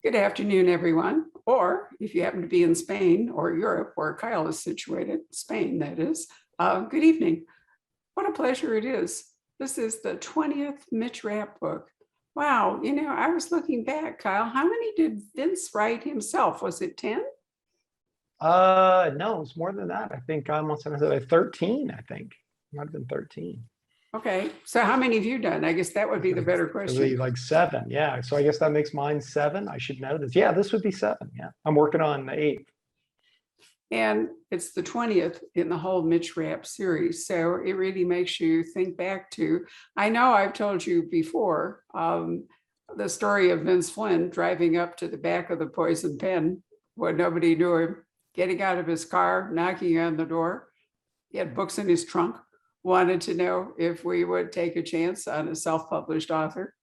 Good afternoon, everyone. Or if you happen to be in Spain or Europe, where Kyle is situated, Spain, that is, good evening. What a pleasure it is. This is the 20th Mitch Rapp book. Wow, I was looking back, Kyle. How many did Vince write himself? Was it 10? No, it's more than that. I think I almost said 13, I think. Might have been 13. Okay, so how many have you done? I guess that would be the better It would question. be like 7, yeah. So I guess that makes mine 7. I should know this. Yeah, this would be 7, yeah. I'm working on the 8th. And it's the 20th in the whole Mitch Rapp series. So it really makes you think back to, I know I've told you before, the story of Vince Flynn driving up to the back of the poison pen when nobody knew him, getting out of his car, knocking on the door. He had books in his trunk, wanted to know if we would take a chance on a self-published author.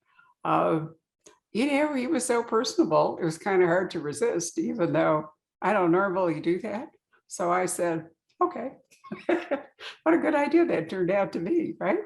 He was so personable. It was kind of hard to resist, even though I don't normally do that. So I said, okay, what a good idea that turned out to be, right?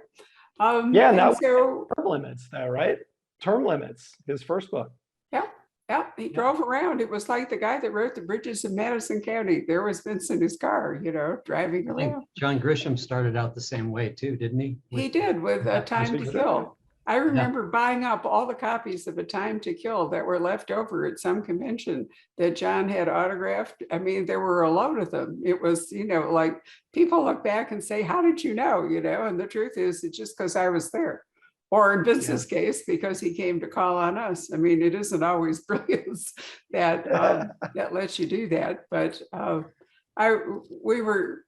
Yeah, and that was term limits though, right? Term limits, his first book. Yeah, he drove around. It was like the guy that wrote The Bridges in Madison County. There was Vince in his car, driving around. John Grisham started out the same way too, didn't he? He did with Time to Kill. I remember buying up all the copies of A Time to Kill that were left over at some convention that John had autographed. I mean, there were a load of them. It was, like people look back and say, how did you know? And the truth is, it's just because I was there. Or in Vince's case, because he came to call on us. I mean, it isn't always brilliance that that lets you do that. But we were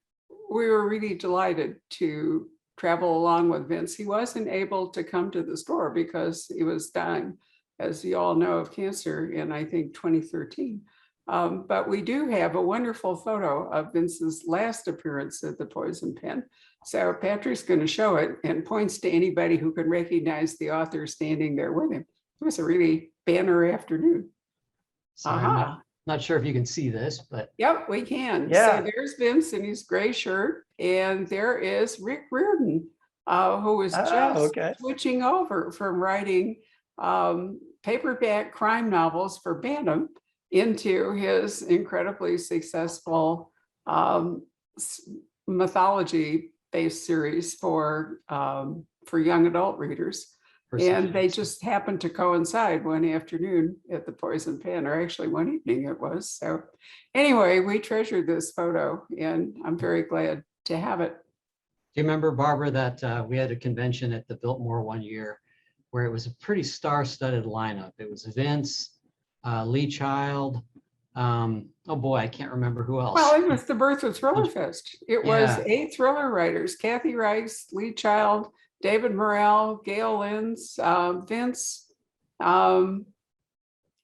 really delighted to travel along with Vince. He wasn't able to come to the store because he was dying, as you all know, of cancer in, I think, 2013. But we do have a wonderful photo of Vince's last appearance at the Poison Pen. So Patrick's going to show it and points to anybody who can recognize the author standing there with him. It was a really banner afternoon. So I'm not sure if you can see this, but. Yep, we can. Yeah. So there's Vince in his gray shirt, and there is Rick Riordan, who was just switching over from writing paperback crime novels for Bantam into his incredibly successful mythology-based series for young adult readers. And they just happened to coincide one afternoon at the Poison Pen, or actually one evening it was. So anyway, we treasured this photo and I'm very glad to have it. Do you remember, Barbara, that we had a convention at the Biltmore one year where it was a pretty star-studded lineup? It was Vince, Lee Child, oh boy, I can't remember who else. Well, it was the birth of Thriller Fest. It was 8 thriller writers: Kathy Rice, Lee Child, David Morrell, Gail Linz, Vince, trying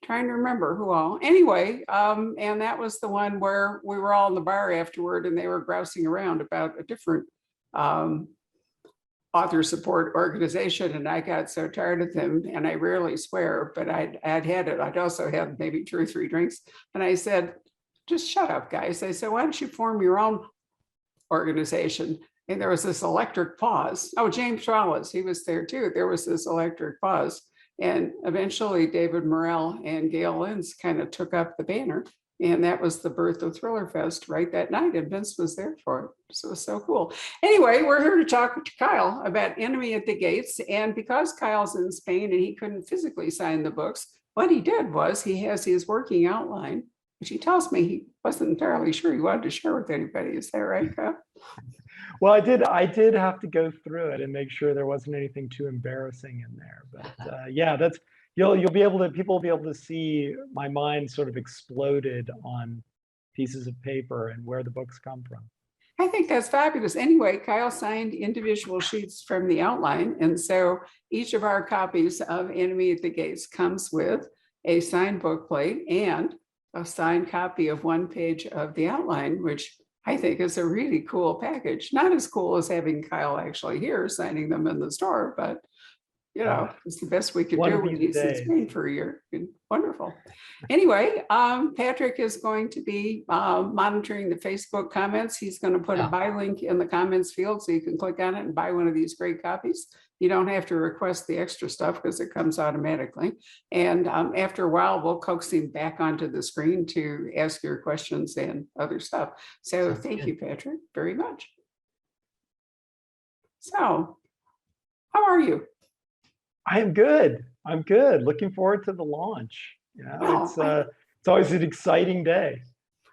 to remember who all. Anyway, and that was the one where we were all in the bar afterward and they were grousing around about a different author support organization. And I got so tired of them, and I rarely swear, but I'd also had maybe 2 or 3 drinks. And I said, just shut up, guys. I said, why don't you form your own organization? And there was this electric pause. Oh, James Wallace, he was there too. There was this electric pause. And eventually David Morrell and Gail Linz kind of took up the banner. And that was the birth of Thriller Fest right that night. And Vince was there for it. So it was so cool. Anyway, we're here to talk to Kyle about Enemy at the Gates. And because Kyle's in Spain and he couldn't physically sign the books, what he did was he has his working outline, which he tells me he wasn't entirely sure he wanted to share with anybody. Is that right, Kyle? Well, I did have to go through it and make sure there wasn't anything too embarrassing in there. But yeah, that's people will be able to see my mind sort of exploded on pieces of paper and where the books come from. I think that's fabulous. Anyway, Kyle signed individual sheets from the outline. And so each of our copies of Enemy at the Gates comes with a signed book plate and a signed copy of 1 page of the outline, which I think is a really cool package. Not as cool as having Kyle actually here signing them in the store, but it's the best we could do when he's in Spain for a year. Wonderful. Anyway, Patrick is going to be monitoring the Facebook comments. He's going to put a buy link in the comments field so you can click on it and buy one of these great copies. You don't have to request the extra stuff because it comes automatically. And after a while, we'll coax him back onto the screen to ask your questions and other stuff. So Sounds thank good. you, Patrick, very much. So how are you? I am good. I'm good. Looking forward to the launch. Well, It's always an exciting day.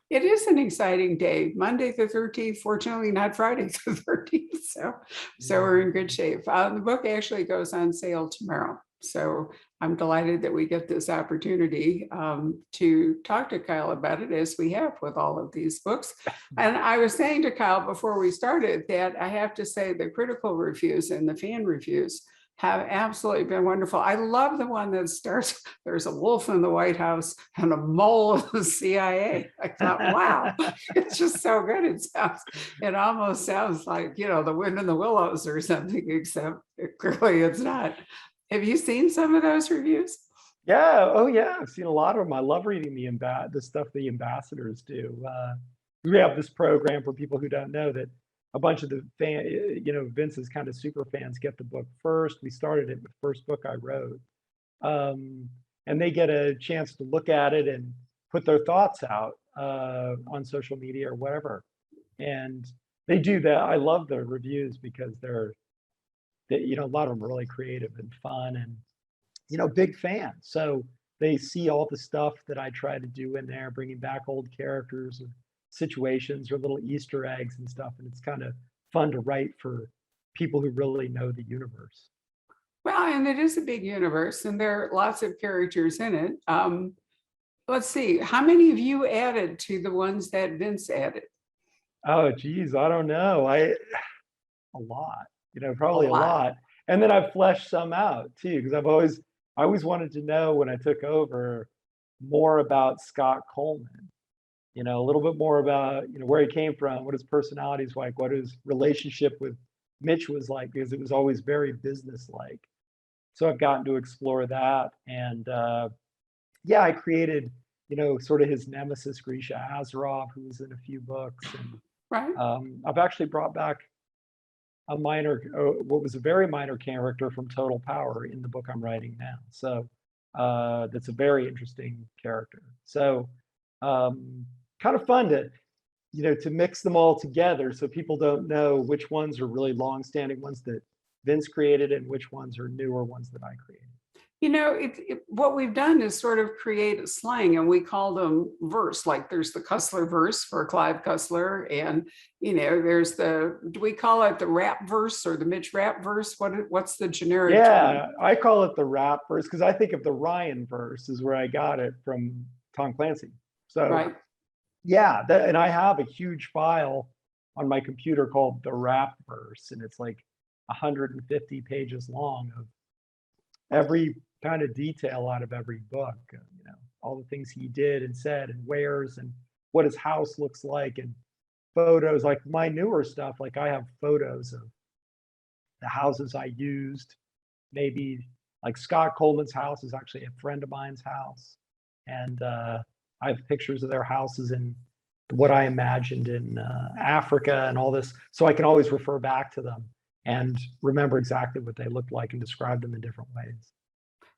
It is an exciting day, Monday the 13th, fortunately not Friday the 13th. So we're in good shape. The book actually goes on sale tomorrow. So I'm delighted that we get this opportunity to talk to Kyle about it, as we have with all of these books. And I was saying to Kyle before we started that I have to say the critical reviews and the fan reviews have absolutely been wonderful. I love the one that starts, there's a wolf in the White House and a mole in the CIA. I thought, wow, it's just so good. It almost sounds like, the wind in the willows or something, except clearly it's not. Have you seen some of those reviews? Yeah. Oh, yeah. I've seen a lot of them. I love reading the stuff the ambassadors do. We have this program for people who don't know that a bunch of the Vince's kind of super fans get the book first. We started it with the first book I wrote. And they get a chance to look at it and put their thoughts out on social media or whatever. And they do that. I love the reviews because a lot of them are really creative and fun and, big fans. So they see all the stuff that I try to do in there, bringing back old characters or situations or little Easter eggs and stuff. And it's kind of fun to write for people who really know the universe. Well, and it is a big universe and there are lots of characters in it. Let's see, how many of you added to the ones that Vince added? Oh, geez, I don't know. A lot, probably a lot. And then I've fleshed some out too, because I always wanted to know when I took over more about Scott Coleman. A little bit more about, where he came from, what his personality is like, what his relationship with Mitch was like, because it was always very business-like. So I've gotten to explore that. And I created, sort of his nemesis, Grisha Azarov, who was in a few books. And right. I've actually brought back what was a very minor character from Total Power in the book I'm writing now. So that's a very interesting character. So kind of fun to mix them all together so people don't know which ones are really long-standing ones that Vince created and which ones are newer ones that I created. What we've done is sort of create a slang, and we call them verse. Like there's the Cussler verse for Clive Cussler, and there's do we call it the Rapp verse or the Mitch Rapp verse? What's the generic term? I call it the Rapp verse because I think of the Ryan verse is where I got it from Tom Clancy. So right. Yeah, and I have a huge file on my computer called the Rapp verse, and it's like 150 pages long of every kind of detail out of every book, all the things he did and said and wears and what his house looks like and photos. Like my newer stuff, like I have photos of the houses I used. Maybe like Scott Coleman's house is actually a friend of mine's house. And I have pictures of their houses and what I imagined in Africa and all this. So I can always refer back to them and remember exactly what they looked like and describe them in different ways.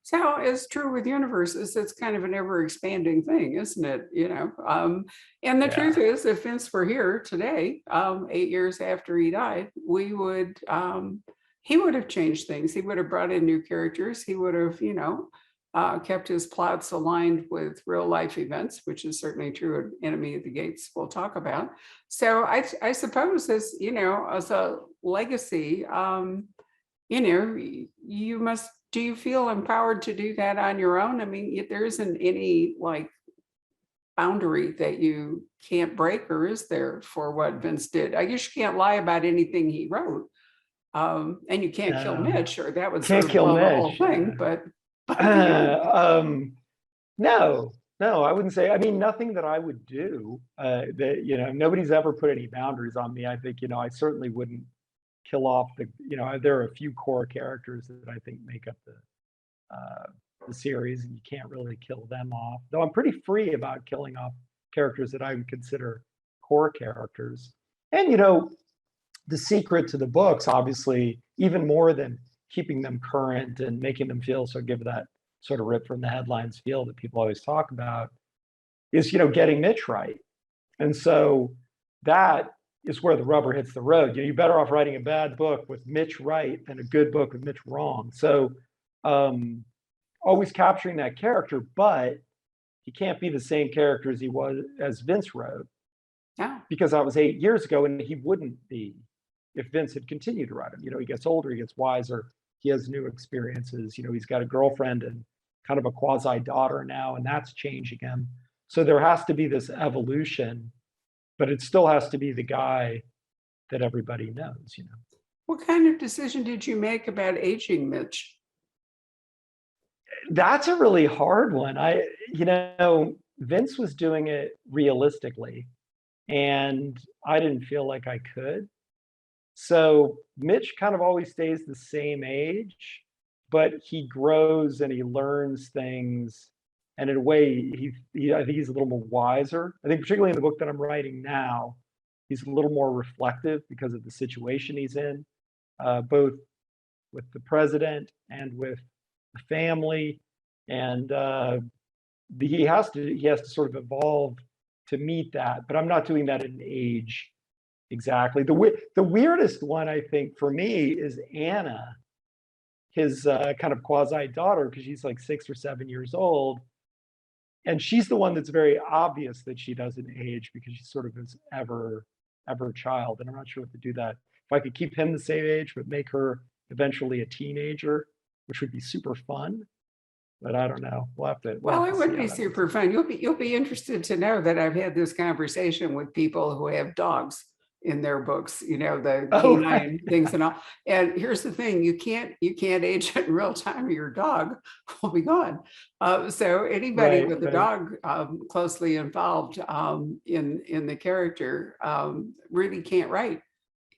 So it's true with universes. It's kind of an ever expanding thing, isn't it? And the truth is, if Vince were here today, 8 years after he died, he would have changed things. He would have brought in new characters. He would have, kept his plots aligned with real life events, which is certainly true of Enemy at the Gates we'll talk about. So I suppose as a legacy, do you feel empowered to do that on your own? I mean, there isn't any boundary that you can't break, or is there, for what Vince did? I guess you can't lie about anything he wrote. And you can't kill Mitch, or that would sort of blow the whole thing, but no, I wouldn't say. I mean, nothing that I would do. That nobody's ever put any boundaries on me. I think I certainly wouldn't kill off there are a few core characters that I think make up the series, and you can't really kill them off. Though I'm pretty free about killing off characters that I would consider core characters. And the secret to the books, obviously, even more than keeping them current and making them feel, so give that sort of rip from the headlines feel that people always talk about, is, getting Mitch right. And so that is where the rubber hits the road. You're better off writing a bad book with Mitch right than a good book with Mitch wrong. So always capturing that character, but he can't be the same character as he was, as Vince wrote. Yeah. Because that was 8 years ago, and he wouldn't be if Vince had continued to write him. He gets older, he gets wiser, he has new experiences. He's got a girlfriend and kind of a quasi daughter now, and that's changing him. So there has to be this evolution, but it still has to be the guy that everybody knows. What kind of decision did you make about aging Mitch? That's a really hard one. Vince was doing it realistically, and I didn't feel like I could. So Mitch kind of always stays the same age, but he grows and he learns things. And in a way, I think he's a little more wiser. I think particularly in the book that I'm writing now, he's a little more reflective because of the situation he's in, both with the president and with the family. And he has to sort of evolve to meet that, but I'm not doing that in age exactly. The weirdest one, I think, for me is Anna, his kind of quasi daughter, because she's like 6 or 7 years old. And she's the one that's very obvious that she doesn't age, because she's sort of his ever child. And I'm not sure what to do that. If I could keep him the same age, but make her eventually a teenager, which would be super fun. But I don't know. We'll have to. Well, it would be super fun. You'll be interested to know that I've had this conversation with people who have dogs in their books, the canine things and all. And here's the thing: you can't age it in real time, or your dog will be gone. So anybody with a dog closely involved in the character really can't write.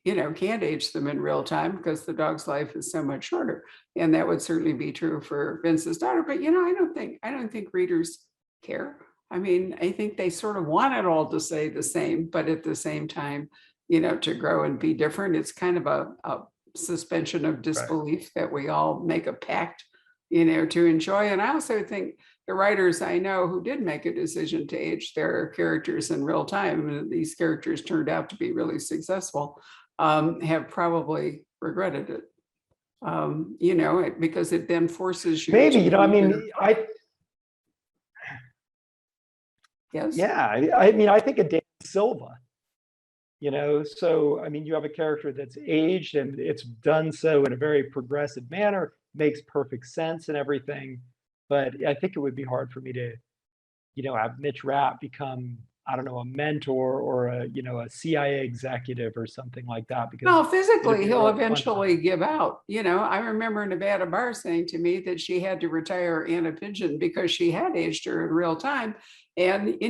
Can't age them in real time, because the dog's life is so much shorter. And that would certainly be true for Vince's daughter. But I don't think readers care. I mean, I think they sort of want it all to say the same, but at the same time, to grow and be different. It's kind of a suspension of disbelief that we all make a pact, to enjoy. And I also think the writers I know who did make a decision to age their characters in real time, and these characters turned out to be really successful, have probably regretted it. Because it then forces you. Maybe, Yes. Yeah, I think of Dan Silva. So you have a character that's aged, and it's done so in a very progressive manner, makes perfect sense and everything. But I think it would be hard for me to, have Mitch Rapp become, I don't know, a mentor or a CIA executive or something like that. Because no, physically he'll eventually give out. I remember Nevada Barr saying to me that she had to retire Anna Pigeon because she had aged her in real time. And,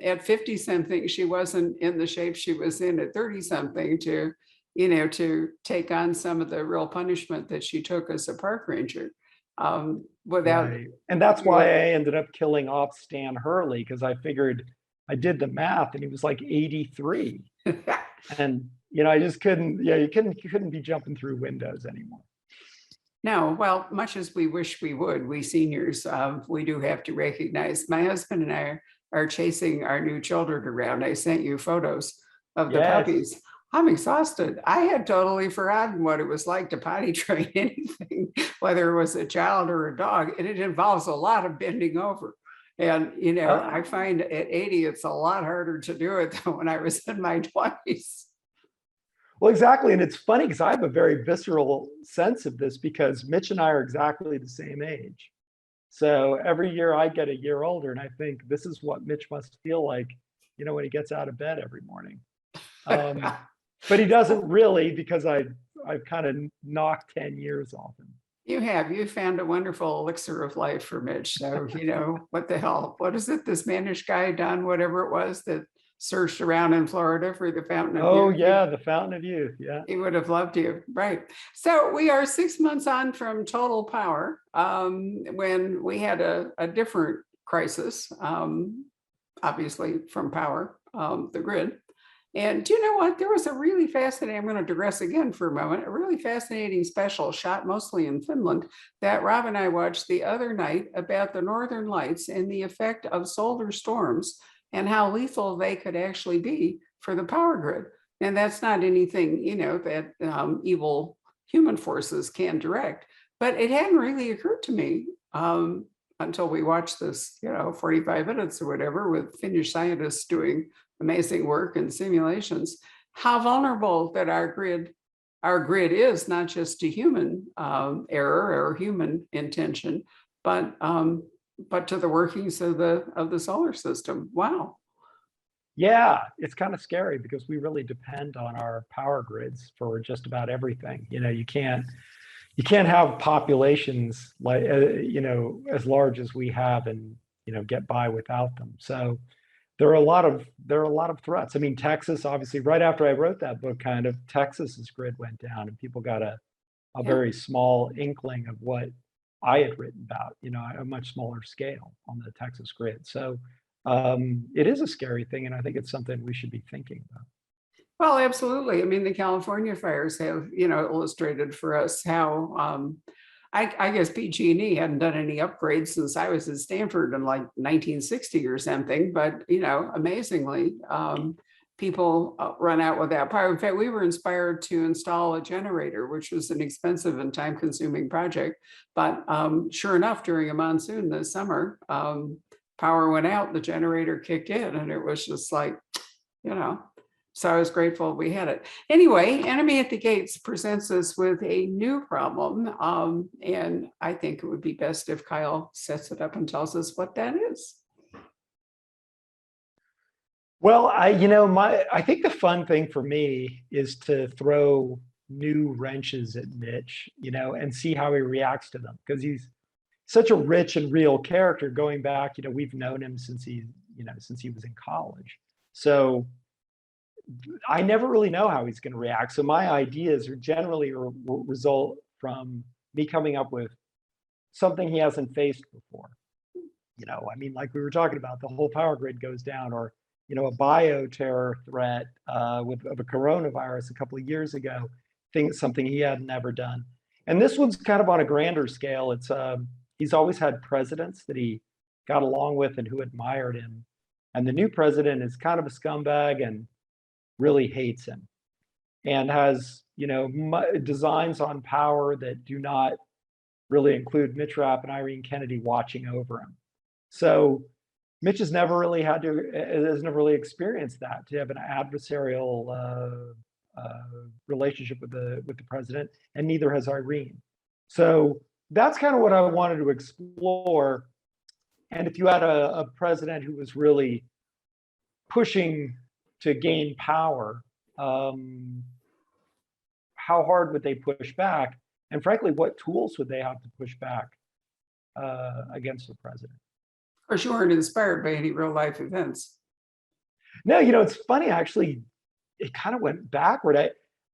at 50 something, she wasn't in the shape she was in at 30 something to take on some of the real punishment that she took as a park ranger. Without. Right. And that's why I ended up killing off Stan Hurley, because I figured, I did the math, and he was like 83. And, I just couldn't, you couldn't be jumping through windows anymore. No, well, much as we wish we would, we seniors, we do have to recognize. My husband and I are chasing our new children around. I sent you photos of the puppies. I'm exhausted. I had totally forgotten what it was like to potty train anything, whether it was a child or a dog, and it involves a lot of bending over. And, I find at 80, it's a lot harder to do it than when I was in my 20s. Well, exactly. And it's funny because I have a very visceral sense of this, because Mitch and I are exactly the same age. So every year I get a year older, and I think this is what Mitch must feel like, when he gets out of bed every morning. But he doesn't really, because I've kind of knocked 10 years off him. You found a wonderful elixir of life for Mitch. So, what the hell? What is it? This Spanish guy, Don, whatever it was, that searched around in Florida for the Fountain of Youth. Oh, yeah, the Fountain of Youth. Yeah. He would have loved you. Right. So we are 6 months on from Total Power, when we had a different crisis, obviously from power, the grid. And do you know what? There was a really fascinating, I'm going to digress again for a moment, a really fascinating special shot mostly in Finland that Rob and I watched the other night about the Northern Lights and the effect of solar storms and how lethal they could actually be for the power grid. And that's not anything, that evil human forces can direct. But it hadn't really occurred to me until we watched this, 45 minutes or whatever with Finnish scientists doing amazing work and simulations, how vulnerable that our grid is, not just to human error or human intention, but to the workings of the solar system. Wow. Yeah, it's kind of scary because we really depend on our power grids for just about everything. You can't have populations like as large as we have and get by without them. So there are a lot of threats. I mean, Texas, obviously, right after I wrote that book, kind of Texas's grid went down, and people got a very small inkling of what I had written about, a much smaller scale on the Texas grid. So it is a scary thing, and I think it's something we should be thinking about. Well, absolutely. I mean, the California fires have, illustrated for us how I guess PG&E hadn't done any upgrades since I was at Stanford in like 1960 or something. But, amazingly, people run out without power. In fact, we were inspired to install a generator, which was an expensive and time-consuming project. But sure enough, during a monsoon this summer, power went out, the generator kicked in, and it was just like, so I was grateful we had it. Anyway, Enemy at the Gates presents us with a new problem. And I think it would be best if Kyle sets it up and tells us what that is. Well, I think the fun thing for me is to throw new wrenches at Mitch, and see how he reacts to them, because he's such a rich and real character going back, we've known him since he was in college. So I never really know how he's going to react. So my ideas are generally result from me coming up with something he hasn't faced before. I mean, like we were talking about, the whole power grid goes down, or a bioterror threat of a coronavirus a couple of years ago. Something he had never done. And this one's kind of on a grander scale. It's he's always had presidents that he got along with and who admired him, and the new president is kind of a scumbag and really hates him, and has designs on power that do not really include Mitch Rapp and Irene Kennedy watching over him. So Mitch has never really experienced that, to have an adversarial relationship with the president, and neither has Irene. So that's kind of what I wanted to explore. And if you had a president who was really pushing to gain power, how hard would they push back? And frankly, what tools would they have to push back against the president? Of course, you weren't inspired by any real life events. No, it's funny, actually, it kind of went backward.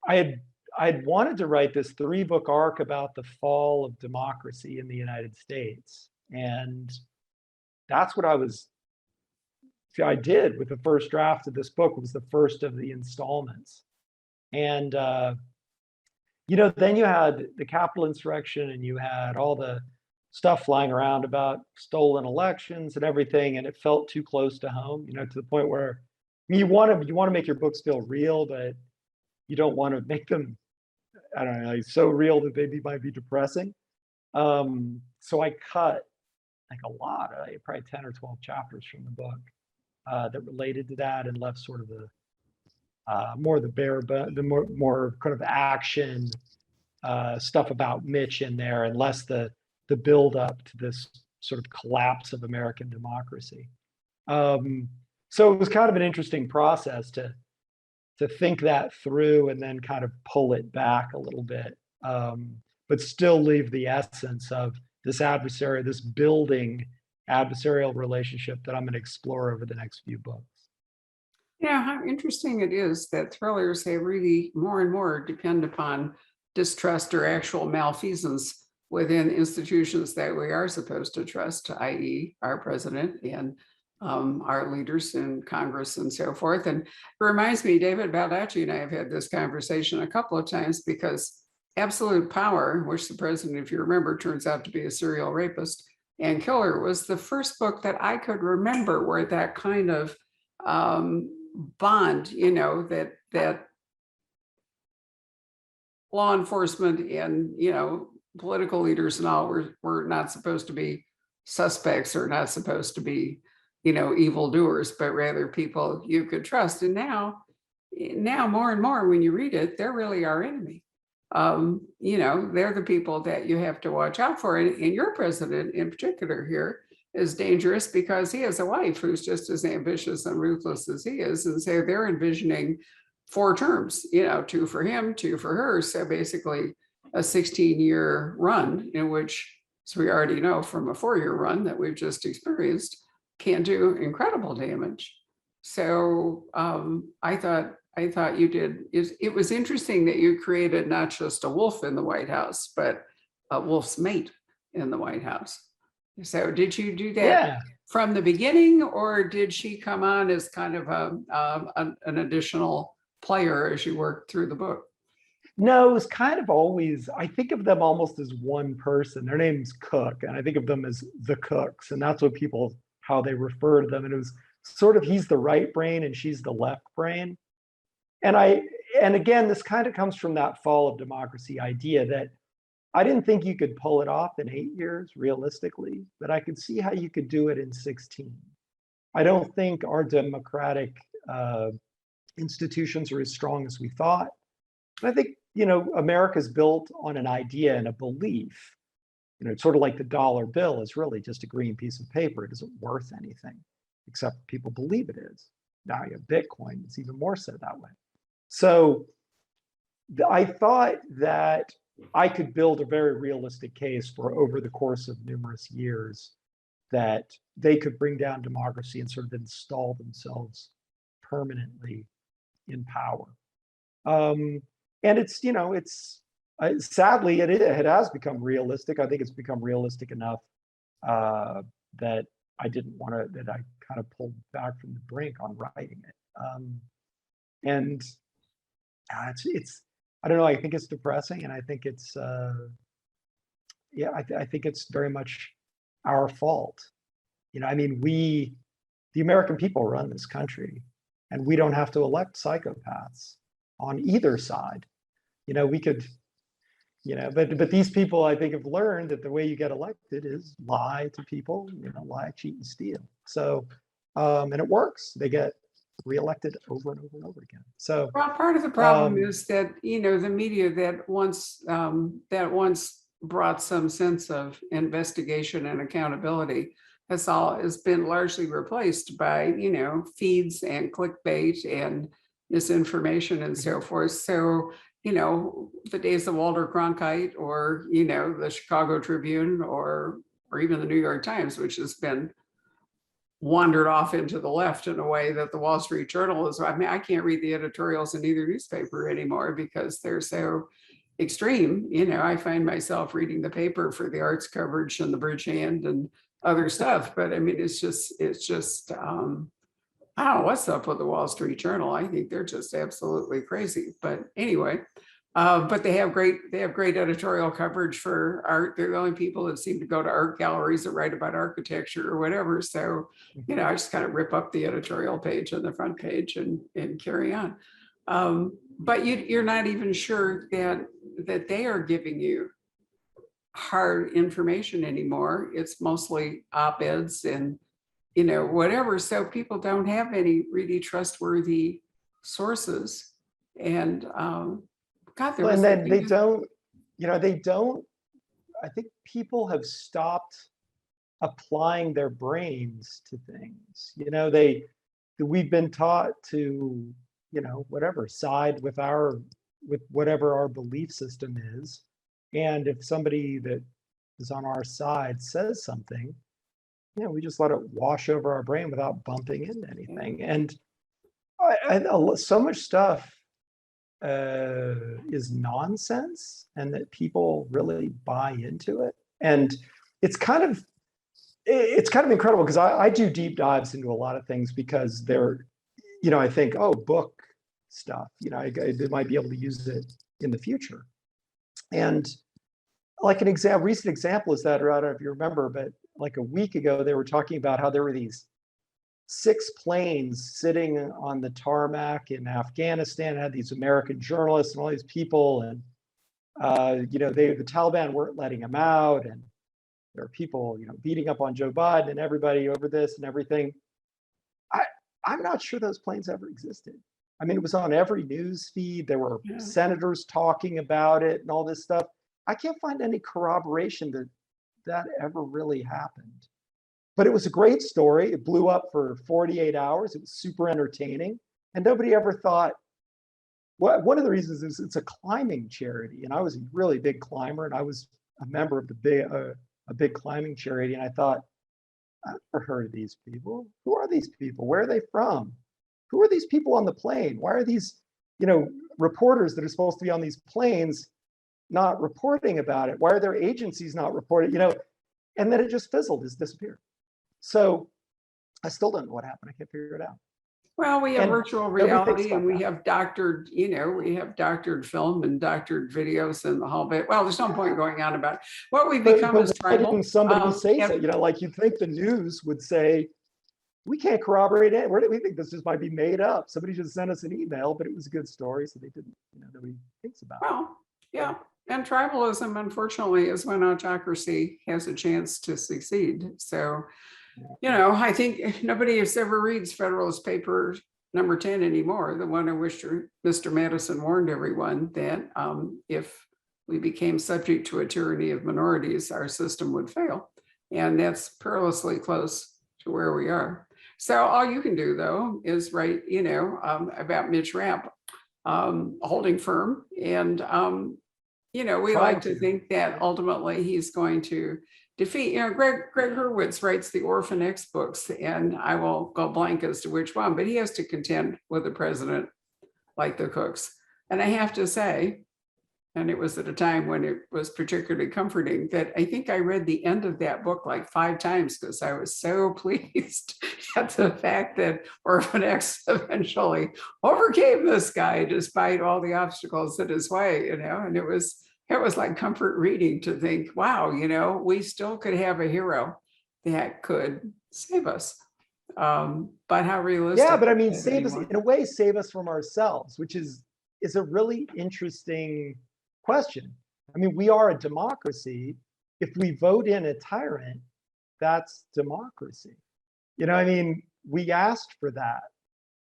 I had wanted to write this 3-book arc about the fall of democracy in the United States. And that's what I did with the first draft of this book. It was the first of the installments. And, then you had the Capitol insurrection, and you had all the stuff flying around about stolen elections and everything. And it felt too close to home, to the point where you want to make your books feel real, but you don't want to make them, I don't know, so real that they might be depressing. So I cut like a lot, probably 10 or 12 chapters from the book that related to that, and left sort of the more kind of action stuff about Mitch in there, and less the build up to this sort of collapse of American democracy. So it was kind of an interesting process to think that through, and then kind of pull it back a little bit, but still leave the essence of this building adversarial relationship that I'm going to explore over the next few books. How interesting it is that thrillers have really more and more depend upon distrust or actual malfeasance within institutions that we are supposed to trust, i.e. our president and our leaders in Congress and so forth. And it reminds me, David Baldacci and I have had this conversation a couple of times, because Absolute Power, which the president, if you remember, turns out to be a serial rapist and killer, was the first book that I could remember where that kind of bond, that law enforcement and, political leaders and all were not supposed to be suspects, or not supposed to be, evildoers, but rather people you could trust. And now more and more, when you read it, they're really our enemy. They're the people that you have to watch out for. And your president in particular here is dangerous, because he has a wife who's just as ambitious and ruthless as he is. And so they're envisioning 4 terms, 2 for him, 2 for her. So basically a 16-year run, in which, as we already know from a 4-year run that we've just experienced, can do incredible damage. So I thought you did. It was interesting that you created not just a wolf in the White House, but a wolf's mate in the White House. So did you do that from the beginning, or did she come on as kind of an additional player as you worked through the book? No, it was kind of always, I think of them almost as one person. Their name's Cook, and I think of them as the Cooks, and that's what how they refer to them. And it was sort of, he's the right brain and she's the left brain. And again, this kind of comes from that fall of democracy idea that I didn't think you could pull it off in 8 years, realistically, but I could see how you could do it in 16. I don't think our democratic institutions are as strong as we thought. And I think, America's built on an idea and a belief. It's sort of like the dollar bill is really just a green piece of paper. It isn't worth anything, except people believe it is. Now you have Bitcoin, it's even more so that way. So I thought that I could build a very realistic case for, over the course of numerous years, that they could bring down democracy and sort of install themselves permanently in power. And it's, sadly, it has become realistic. I think it's become realistic enough that I didn't want to, that I kind of pulled back from the brink on writing it. And it's, I don't know, I think it's depressing, and I think it's, I think it's very much our fault. The American people run this country, and we don't have to elect psychopaths on either side. We could, but these people, I think, have learned that the way you get elected is lie to people, lie, cheat, and steal. So, and it works. They get reelected over and over and over again. So, well, part of the problem is that, the media that once brought some sense of investigation and accountability has been largely replaced by, feeds and clickbait and misinformation and so forth. So, the days of Walter Cronkite, or, the Chicago Tribune, or even the New York Times, which has been wandered off into the left in a way that the Wall Street Journal is. I can't read the editorials in either newspaper anymore because they're so extreme. I find myself reading the paper for the arts coverage and the bridge hand and other stuff. But it's just, I don't know what's up with the Wall Street Journal. I think they're just absolutely crazy. But anyway, but they have great editorial coverage for art. They're the only people that seem to go to art galleries that write about architecture or whatever. So, I just kind of rip up the editorial page on the front page and carry on. But you're not even sure that they are giving you hard information anymore. It's mostly op-eds and whatever. So people don't have any really trustworthy sources. And God, and then they don't, I think people have stopped applying their brains to things. We've been taught to, whatever, side with whatever our belief system is. And if somebody that is on our side says something, we just let it wash over our brain without bumping into anything. And so much stuff is nonsense, and that people really buy into it. And it's kind of, it's kind of incredible because I do deep dives into a lot of things because they're, I think, oh, book stuff, they might be able to use it in the future. And like recent example is that, or I don't know if you remember, but like a week ago, they were talking about how there were these 6 planes sitting on the tarmac in Afghanistan, had these American journalists and all these people, and the Taliban weren't letting them out, and there are people, beating up on Joe Biden and everybody over this and everything. I'm not sure those planes ever existed. I mean, it was on every news feed. There were senators talking about it and all this stuff. I can't find any corroboration that that ever really happened. But it was a great story. It blew up for 48 hours. It was super entertaining. And nobody ever thought, well, one of the reasons is it's a climbing charity. And I was a really big climber, and I was a member of a big climbing charity. And I thought, I've never heard of these people. Who are these people? Where are they from? Who are these people on the plane? Why are these, reporters that are supposed to be on these planes not reporting about it? Why are their agencies not reporting? And then it just fizzled, it's disappeared. So I still don't know what happened. I can't figure it out. Well, we have And virtual nobody thinks reality, about and we that. have doctored, we have doctored film and doctored videos and the whole bit. Well, there's no point going on about it. What we become But is why tribal. didn't somebody say so? Like you'd think the news would say, we can't corroborate it. We think this just might be made up. Somebody just sent us an email, but it was a good story, so they didn't, nobody thinks about it. Well, yeah. And tribalism, unfortunately, is when autocracy has a chance to succeed. So, I think nobody has ever reads Federalist Paper number 10 anymore, the one in which Mr. Madison warned everyone that if we became subject to a tyranny of minorities, our system would fail. And that's perilously close to where we are. So all you can do, though, is write, about Mitch Rapp holding firm. And, we like to think that ultimately he's going to defeat, Greg Hurwitz writes the Orphan X books, and I will go blank as to which one, but he has to contend with a president like the Cooks. And I have to say, and it was at a time when it was particularly comforting, that I think I read the end of that book like 5 times because I was so pleased at the fact that Orphan X eventually overcame this guy despite all the obstacles in his way, and it was like comfort reading to think, wow, we still could have a hero that could save us. But how realistic? Yeah, but I mean, save us in a way, save us from ourselves, which is a really interesting question. I mean, we are a democracy. If we vote in a tyrant, that's democracy. We asked for that.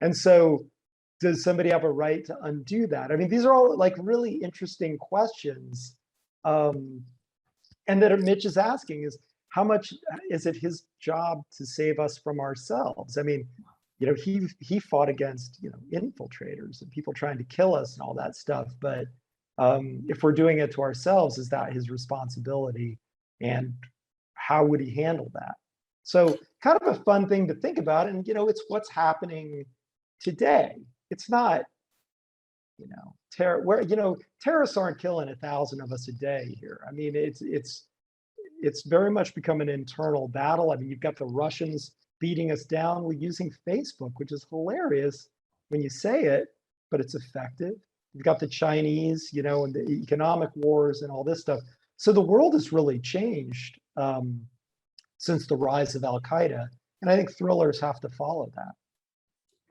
And so does somebody have a right to undo that? I mean, these are all like really interesting questions. And that Mitch is asking is, how much is it his job to save us from ourselves? I mean, he fought against, infiltrators and people trying to kill us and all that stuff. But if we're doing it to ourselves, is that his responsibility? And how would he handle that? So kind of a fun thing to think about. And, it's what's happening today. It's not, terrorists aren't killing 1,000 of us a day here. I mean, it's very much become an internal battle. I mean, you've got the Russians beating us down. We're using Facebook, which is hilarious when you say it, but it's effective. You've got the Chinese, and the economic wars and all this stuff. So the world has really changed since the rise of Al-Qaeda. And I think thrillers have to follow that.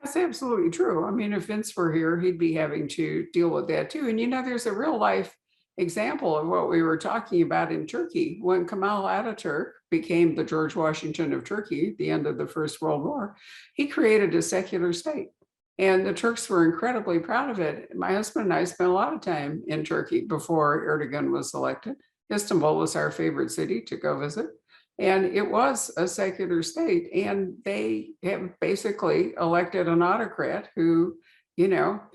That's absolutely true. I mean, if Vince were here, he'd be having to deal with that too. And there's a real life example of what we were talking about in Turkey. When Kemal Ataturk became the George Washington of Turkey at the end of the First World War, he created a secular state. And the Turks were incredibly proud of it. My husband and I spent a lot of time in Turkey before Erdogan was elected. Istanbul was our favorite city to go visit. And it was a secular state. And they have basically elected an autocrat who,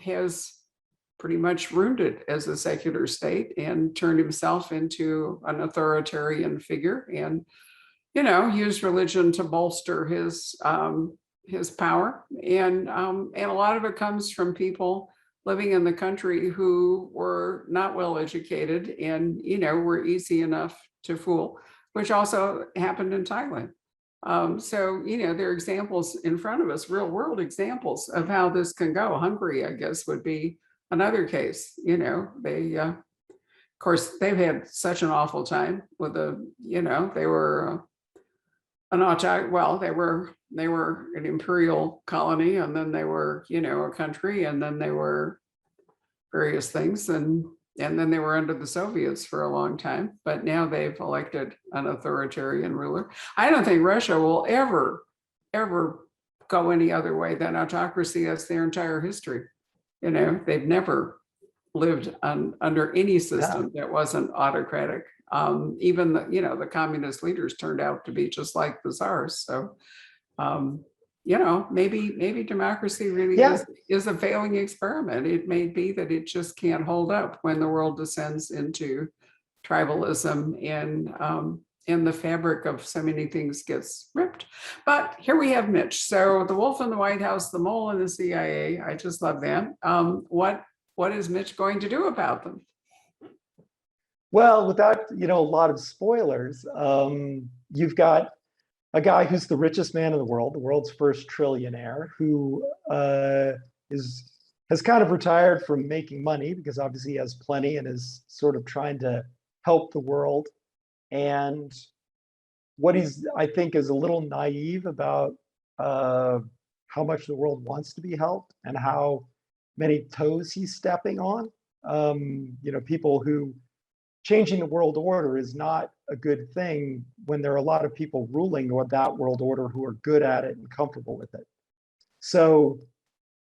has pretty much ruined it as a secular state and turned himself into an authoritarian figure and, used religion to bolster his power. And a lot of it comes from people living in the country who were not well educated and, were easy enough to fool, which also happened in Thailand. So, there are examples in front of us, real world examples of how this can go. Hungary, I guess, would be another case. Of course, they've had such an awful time with they were they were an imperial colony, and then they were, a country, and then they were various things, and then they were under the Soviets for a long time, but now they've elected an authoritarian ruler. I don't think Russia will ever go any other way than autocracy. That's their entire history. They've never lived under any system that wasn't autocratic. Even the communist leaders turned out to be just like the czars. So, maybe democracy really is a failing experiment. It may be that it just can't hold up when the world descends into tribalism, and the fabric of so many things gets ripped. But here we have Mitch. So the wolf in the White House, the mole in the CIA. I just love that. What is Mitch going to do about them? Well, without a lot of spoilers, you've got a guy who's the richest man in the world's first trillionaire, who has kind of retired from making money because obviously he has plenty and is sort of trying to help the world. And what I think is a little naive about how much the world wants to be helped and how many toes he's stepping on. People who changing the world order is not a good thing when there are a lot of people ruling that world order who are good at it and comfortable with it. So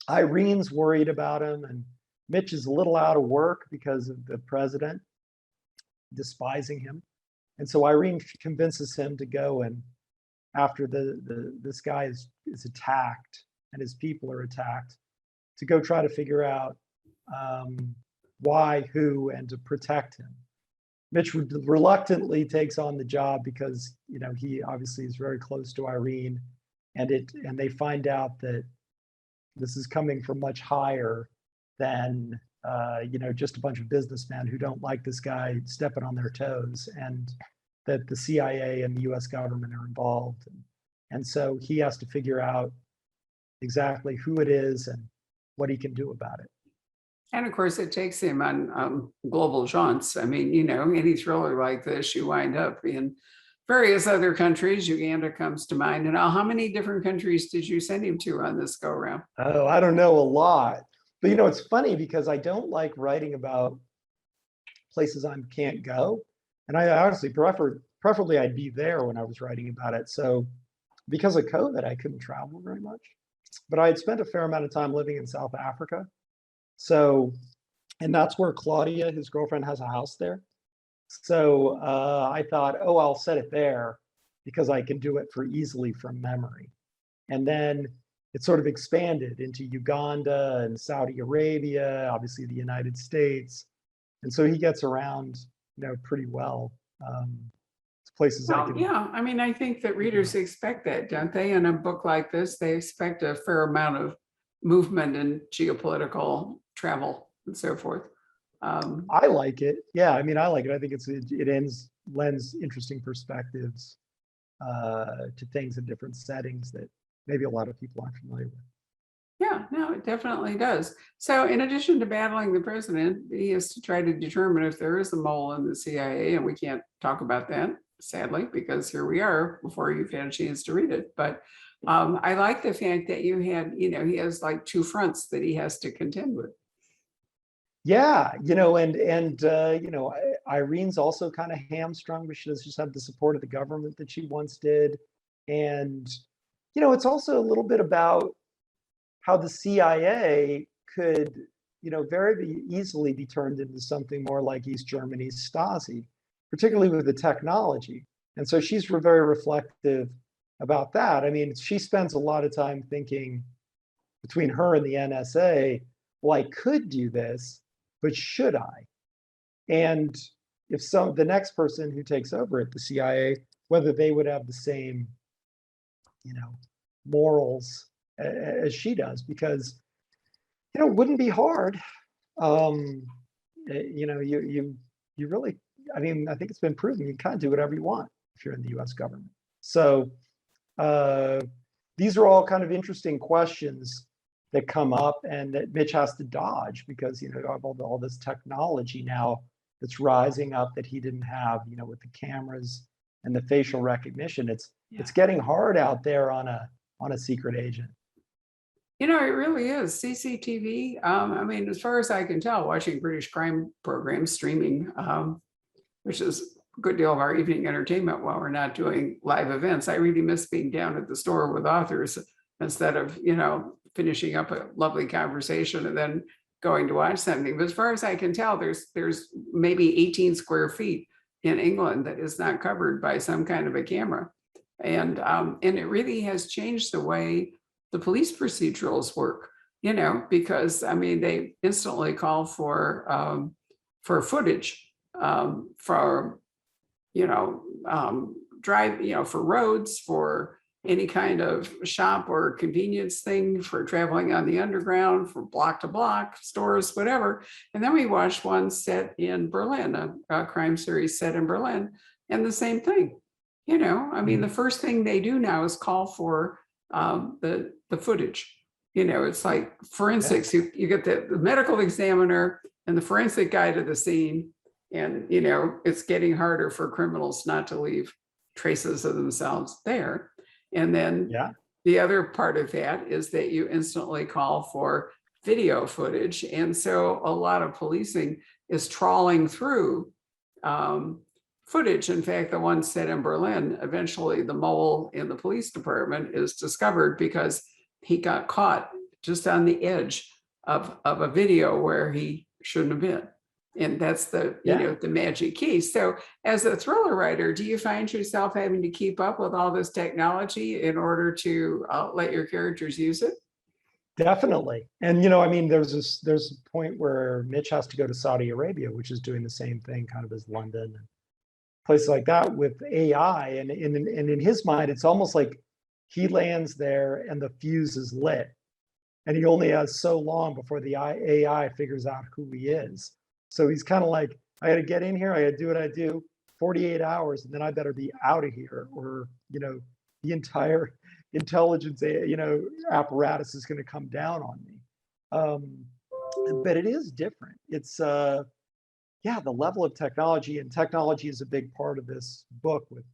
Irene's worried about him, and Mitch is a little out of work because of the president despising him. And so Irene convinces him to go, and after this guy is attacked and his people are attacked, to go try to figure out why, who, and to protect him. Mitch reluctantly takes on the job because he obviously is very close to Irene, and they find out that this is coming from much higher than just a bunch of businessmen who don't like this guy stepping on their toes, and that the CIA and the U.S. government are involved, and so he has to figure out exactly who it is and what he can do about it. And of course, it takes him on global jaunts. I mean, any thriller like this, you wind up in various other countries. Uganda comes to mind. And how many different countries did you send him to on this go round? Oh, I don't know, a lot. But it's funny because I don't like writing about places I can't go. And I honestly preferably I'd be there when I was writing about it. So because of COVID, I couldn't travel very much. But I had spent a fair amount of time living in South Africa. So, and that's where Claudia, his girlfriend, has a house there. So I thought, I'll set it there because I can do it easily from memory. And then it sort of expanded into Uganda and Saudi Arabia, obviously the United States. And so he gets around, pretty well. Places I can. Yeah, I mean, I think that readers expect that, don't they? In a book like this, they expect a fair amount of movement and geopolitical travel and so forth. I like it. Yeah, I mean, I like it. I think it lends interesting perspectives to things in different settings that maybe a lot of people aren't familiar with. Yeah, no, it definitely does. So in addition to battling the president, he has to try to determine if there is a mole in the CIA, and we can't talk about that, sadly, because here we are before you've had a chance to read it. But I like the fact that he has like two fronts that he has to contend with. Yeah, Irene's also kind of hamstrung, but she does just have the support of the government that she once did. And, it's also a little bit about how the CIA could, very easily be turned into something more like East Germany's Stasi, particularly with the technology. And so she's very reflective about that. I mean, she spends a lot of time thinking between her and the NSA, well, I could do this, but should I? And if the next person who takes over at the CIA, whether they would have the same, morals as she does, because, it wouldn't be hard. You really, I mean, I think it's been proven you can kind of do whatever you want if you're in the US government. So These are all kind of interesting questions that come up and that Mitch has to dodge because, you know, all this technology now that's rising up that he didn't have, you know, with the cameras and the facial recognition. It's getting hard out there on a secret agent. You know, it really is. CCTV, I mean, as far as I can tell, watching British crime programs streaming, which is a good deal of our evening entertainment while we're not doing live events. I really miss being down at the store with authors instead of, you know, finishing up a lovely conversation and then going to watch something. But as far as I can tell, there's maybe 18 square feet in England that is not covered by some kind of a camera. And it really has changed the way the police procedurals work, you know, because I mean, they instantly call for footage for, you know, drive, you know, for roads, for any kind of shop or convenience thing, for traveling on the underground, for block to block stores, whatever. And then we watched one set in Berlin, a crime series set in Berlin, and the same thing. You know, I mean, the first thing they do now is call for the footage. You know, it's like forensics. You get the medical examiner and the forensic guy to the scene, and you know, it's getting harder for criminals not to leave traces of themselves there. And then the other part of that is that you instantly call for video footage. And so a lot of policing is trawling through footage. In fact, the one set in Berlin, eventually the mole in the police department is discovered because he got caught just on the edge of a video where he shouldn't have been. And that's the, you know, the magic key. So as a thriller writer, do you find yourself having to keep up with all this technology in order to let your characters use it? Definitely. And, you know, I mean, there's a point where Mitch has to go to Saudi Arabia, which is doing the same thing kind of as London and places like that with AI. And in his mind, it's almost like he lands there and the fuse is lit. And he only has so long before the AI figures out who he is. So he's kind of like, I got to get in here. I got to do what I do 48 hours and then I better be out of here, or, you know, the entire intelligence, you know, apparatus is going to come down on me. But it is different. It's, yeah, the level of technology, and technology is a big part of this book with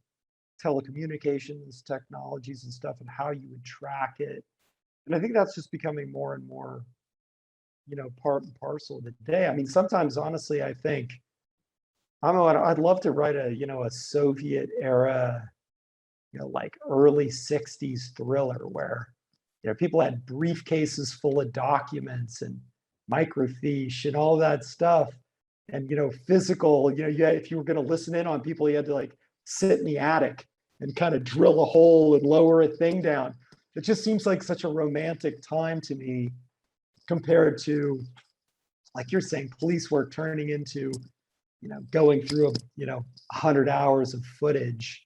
telecommunications technologies and stuff and how you would track it. And I think that's just becoming more and more, you know, part and parcel of the day. I mean, sometimes, honestly, I think, I don't know, I'd love to write a, you know, a Soviet era, you know, like early 60s thriller where, you know, people had briefcases full of documents and microfiche and all that stuff. And, you know, physical, you know, yeah, if you were going to listen in on people, you had to like sit in the attic and kind of drill a hole and lower a thing down. It just seems like such a romantic time to me compared to, like you're saying, police work turning into, you know, going through, you know, 100 hours of footage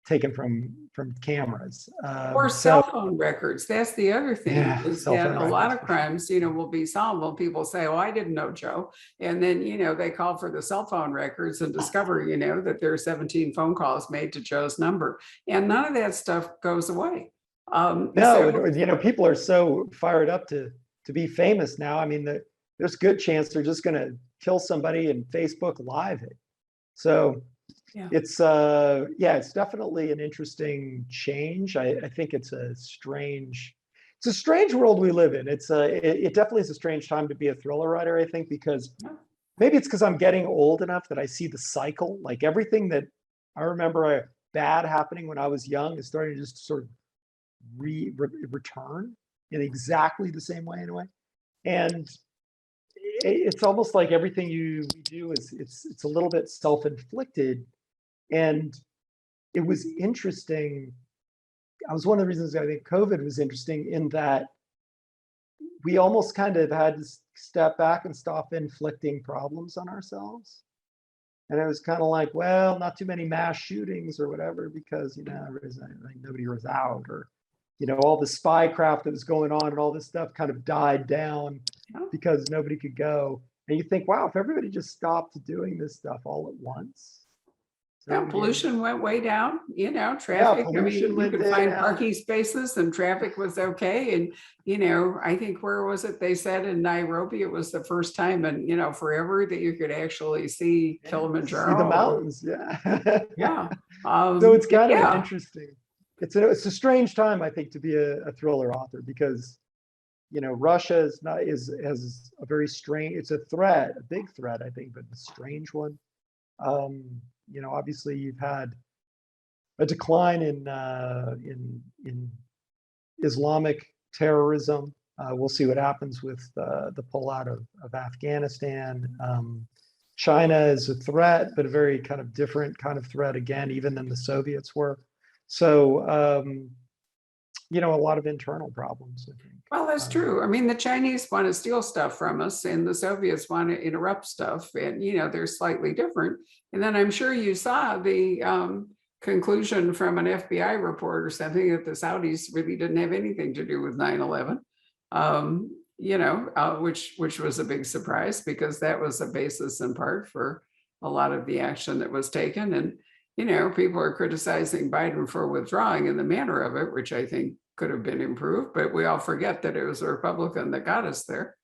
taken from cameras. Or cell phone records. That's the other thing. Yeah, Is cell that phone a lot of records. crimes, you know, will be solvable. People say, "Oh, I didn't know Joe," and then you know they call for the cell phone records and discover, you know, that there are 17 phone calls made to Joe's number, and none of that stuff goes away. No, So you know, people are so fired up to be famous now. I mean, there's a good chance they're just going to kill somebody and Facebook Live it. So yeah. it's yeah, it's definitely an interesting change. I think it's a strange world we live in. It definitely is a strange time to be a thriller writer, I think, because maybe it's because I'm getting old enough that I see the cycle. Like everything that I remember bad happening when I was young is starting to just sort of return in exactly the same way in a way. And it's almost like everything you do is it's a little bit self-inflicted. And it was interesting. I was one of the reasons I think COVID was interesting in that we almost kind of had to step back and stop inflicting problems on ourselves. And it was kind of like, well, not too many mass shootings or whatever, because, you know, like nobody was out, or, you know, all the spy craft that was going on and all this stuff kind of died down because nobody could go. And you think, wow, if everybody just stopped doing this stuff all at once, Well, yeah. pollution went way down, Yeah, traffic. I pollution mean, you went could find down. parking spaces and traffic was okay. And, I think where was it? They said in Nairobi, it was the first time in, forever that you could actually see See the Kilimanjaro. mountains, yeah. Yeah. So it's kind of an Yeah. interesting, it's a strange time, I think, to be a thriller author because, Russia has a very strange, it's a threat, a big threat, I think, but a strange one. Obviously you've had a decline in Islamic terrorism. We'll see what happens with the pullout of Afghanistan. China is a threat, but a very kind of different kind of threat again, even than the Soviets were. So, a lot of internal problems, I think. Well, that's true. I mean, the Chinese want to steal stuff from us and the Soviets want to interrupt stuff. And, they're slightly different. And then I'm sure you saw the conclusion from an FBI report or something that the Saudis really didn't have anything to do with 9/11, which was a big surprise because that was a basis in part for a lot of the action that was taken. And, people are criticizing Biden for withdrawing in the manner of it, which I think could have been improved, but we all forget that it was a Republican that got us there,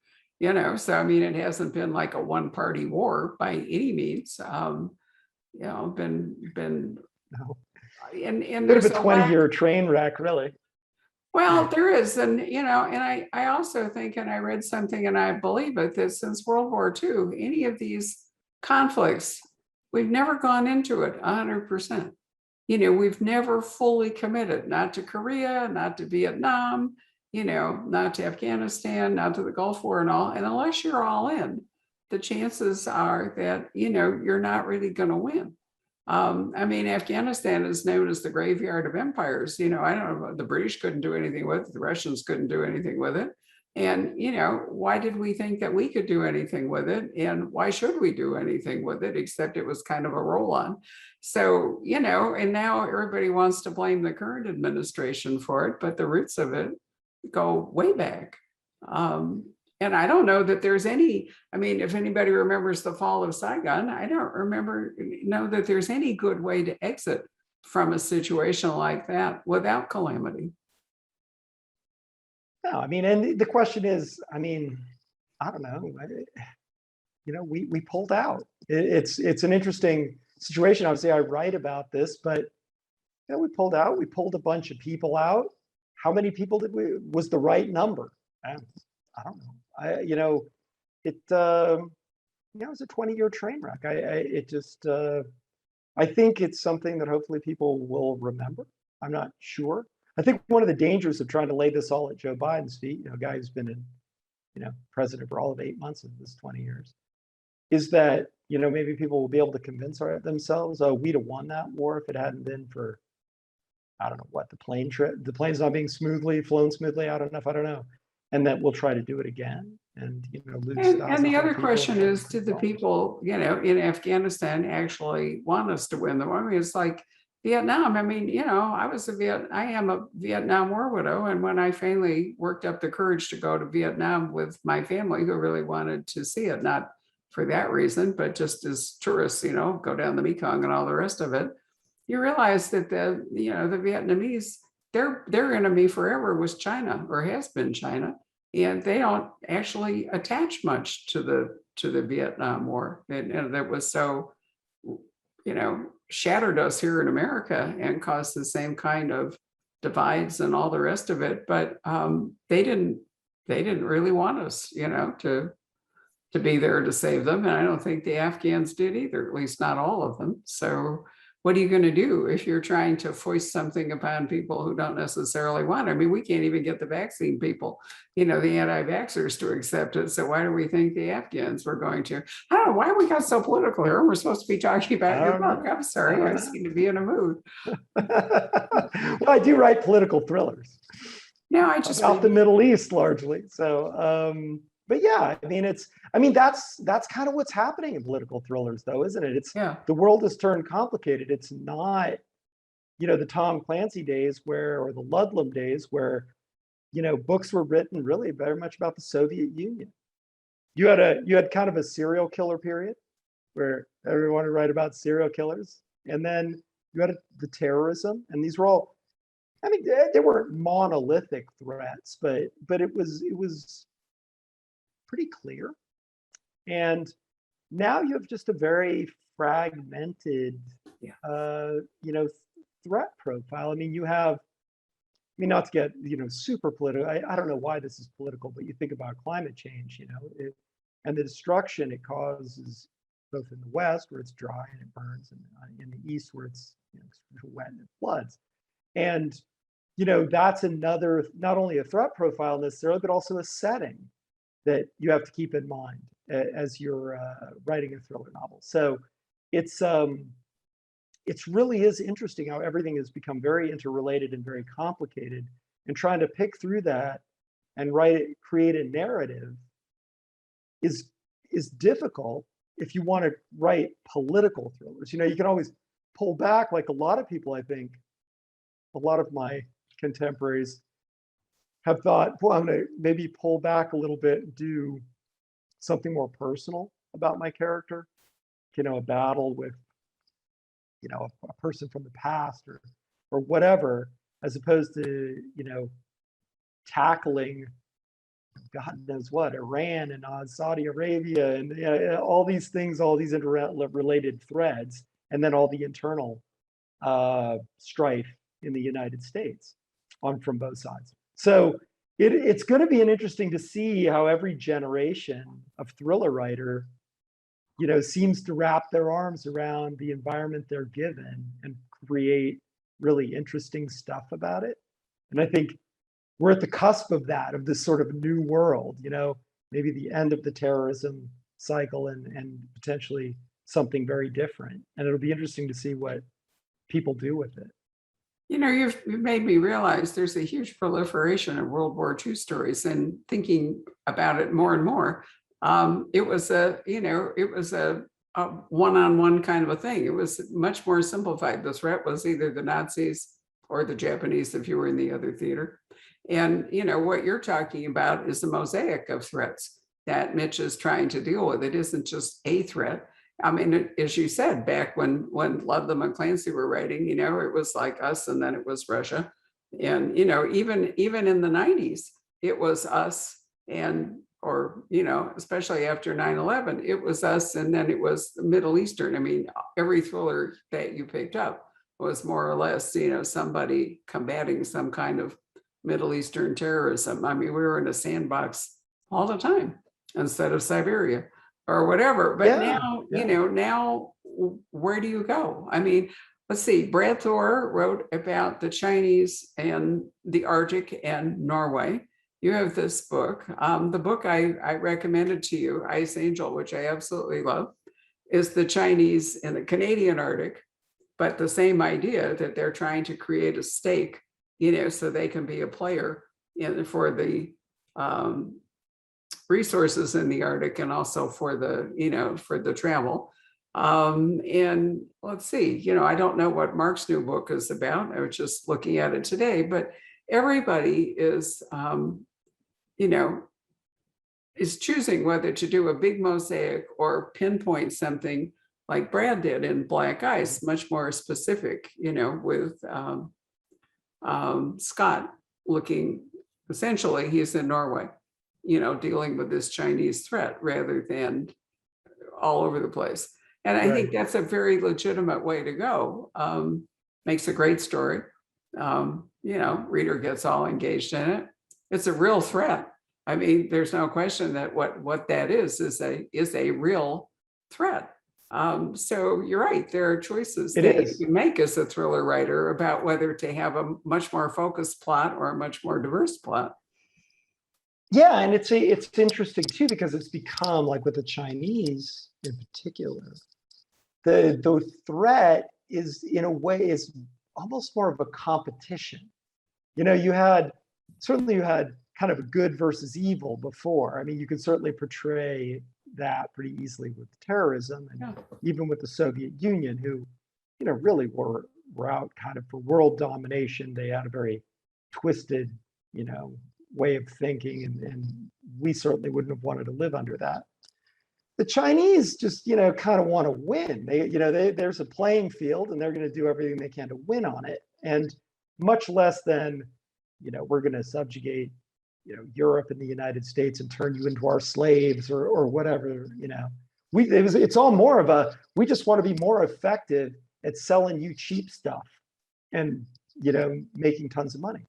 so I mean, it hasn't been like a one-party war by any means. Been No. and Bit of there's a a 20-year train wreck, really. well, there is, and and I also think, and I read something, and I believe it, that since World War II, any of these conflicts, we've never gone into it 100%. We've never fully committed, not to Korea, not to Vietnam, not to Afghanistan, not to the Gulf War and all. And unless you're all in, the chances are that, you're not really going to win. I mean, Afghanistan is known as the graveyard of empires. I don't know, the British couldn't do anything with it. The Russians couldn't do anything with it. And, why did we think that we could do anything with it? And why should we do anything with it, except it was kind of a roll on? So, and now everybody wants to blame the current administration for it, but the roots of it go way back. And I don't know that there's any, I mean, if anybody remembers the fall of Saigon, I don't know that there's any good way to exit from a situation like that without calamity. No, I mean, and the question is, I mean, I don't know, we pulled out. It's an interesting situation. Obviously, I write about this, but we pulled out. We pulled a bunch of people out. How many people was the right number? I don't know. It was a 20-year train wreck. I think it's something that hopefully people will remember. I'm not sure. I think one of the dangers of trying to lay this all at Joe Biden's feet, a guy who's been president for all of 8 months of this 20 years, is that, maybe people will be able to convince themselves, oh, we'd have won that war if it hadn't been for, I don't know what, the plane's not being flown smoothly out enough, I don't know. And that we'll try to do it again and, lose. And the other question is, did the people, in Afghanistan actually want us to win the war? I mean, it's like Vietnam. I mean, I am a Vietnam War widow. And when I finally worked up the courage to go to Vietnam with my family, who really wanted to see it, not for that reason, but just as tourists, go down the Mekong and all the rest of it, you realize that the Vietnamese, their enemy forever was China, or has been China. And they don't actually attach much to the Vietnam War. And that was so, shattered us here in America and caused the same kind of divides and all the rest of it. But they didn't really want us, to be there to save them. And I don't think the Afghans did either, at least not all of them. So what are you going to do if you're trying to foist something upon people who don't necessarily want it? I mean, we can't even get the vaccine people, the anti-vaxxers to accept it. So why do we think the Afghans were going to? I don't know why we got so political here. We're supposed to be talking about your book. I'm sorry, I seem to be in a mood. Well, I do write political thrillers. No, I just about the Middle East largely. So, but yeah, I mean, that's kind of what's happening in political thrillers, though, isn't it? The world has turned complicated. It's not, the Tom Clancy days or the Ludlum days where, books were written really very much about the Soviet Union. You had kind of a serial killer period where everyone would write about serial killers. And then you had the terrorism, and these were all, I mean, they weren't monolithic threats, but it was pretty clear. And now you have just a very fragmented, you know, threat profile. I mean, you have, I mean, not to get, you know, super political. I don't know why this is political, but you think about climate change, you know, and the destruction it causes both in the West where it's dry and it burns, and in the East where it's, you know, wet and it floods. And, you know, that's another, not only a threat profile necessarily, but also a setting that you have to keep in mind as you're writing a thriller novel. So it's really is interesting how everything has become very interrelated and very complicated, and trying to pick through that and create a narrative is difficult if you want to write political thrillers. You know, you can always pull back, like a lot of people, I think, a lot of my contemporaries have thought, well, I'm going to maybe pull back a little bit and do something more personal about my character, you know, a battle with, you know, a person from the past or whatever, as opposed to, you know, tackling God knows what, Iran and Saudi Arabia and, you know, all these things, all these interrelated threads, and then all the internal strife in the United States from both sides. So it's going to be interesting to see how every generation of thriller writer, you know, seems to wrap their arms around the environment they're given and create really interesting stuff about it. And I think we're at the cusp of that, of this sort of new world, you know, maybe the end of the terrorism cycle and potentially something very different. And it'll be interesting to see what people do with it. You know, you've made me realize there's a huge proliferation of World War II stories, and thinking about it more and more, it was a one-on-one kind of a thing. It was much more simplified. The threat was either the Nazis or the Japanese if you were in the other theater. And, you know, what you're talking about is a mosaic of threats that Mitch is trying to deal with. It isn't just a threat. I mean, as you said, back when Ludlum and Clancy were writing, you know, it was like us, and then it was Russia. And, you know, even in the 90s, it was us, and, or, you know, especially after 9/11, it was us, and then it was the Middle Eastern. I mean, every thriller that you picked up was more or less, you know, somebody combating some kind of Middle Eastern terrorism. I mean, we were in a sandbox all the time instead of Siberia or whatever. But now, you know, now where do you go? I mean, let's see, Brad Thor wrote about the Chinese and the Arctic and Norway. You have this book. The book I recommended to you, Ice Angel, which I absolutely love, is the Chinese and the Canadian Arctic, but the same idea that they're trying to create a stake, you know, so they can be a player for the resources in the Arctic, and also for the, you know, for the travel. And let's see, you know, I don't know what Mark's new book is about. I was just looking at it today, but everybody is, you know, is choosing whether to do a big mosaic or pinpoint something like Brad did in Black Ice, much more specific, you know, with Scott looking, essentially he's in Norway, you know, dealing with this Chinese threat rather than all over the place. And I think that's a very legitimate way to go. Makes a great story. You know, reader gets all engaged in it. It's a real threat. I mean, there's no question that what that is a real threat. So you're right. There are choices that you can make as a thriller writer about whether to have a much more focused plot or a much more diverse plot. Yeah, and it's interesting too, because it's become, like with the Chinese in particular, the threat is, in a way, is almost more of a competition. You know, you had kind of a good versus evil before. I mean, you could certainly portray that pretty easily with terrorism, and even with the Soviet Union, who, you know, really were out kind of for world domination. They had a very twisted, you know, way of thinking, and we certainly wouldn't have wanted to live under that. the Chinese just, kind of want to win. There's a playing field and they're going to do everything they can to win on it. And much less than, we're going to subjugate, Europe and the United States and turn you into our slaves or whatever, it's all more of a, we just want to be more effective at selling you cheap stuff and, making tons of money.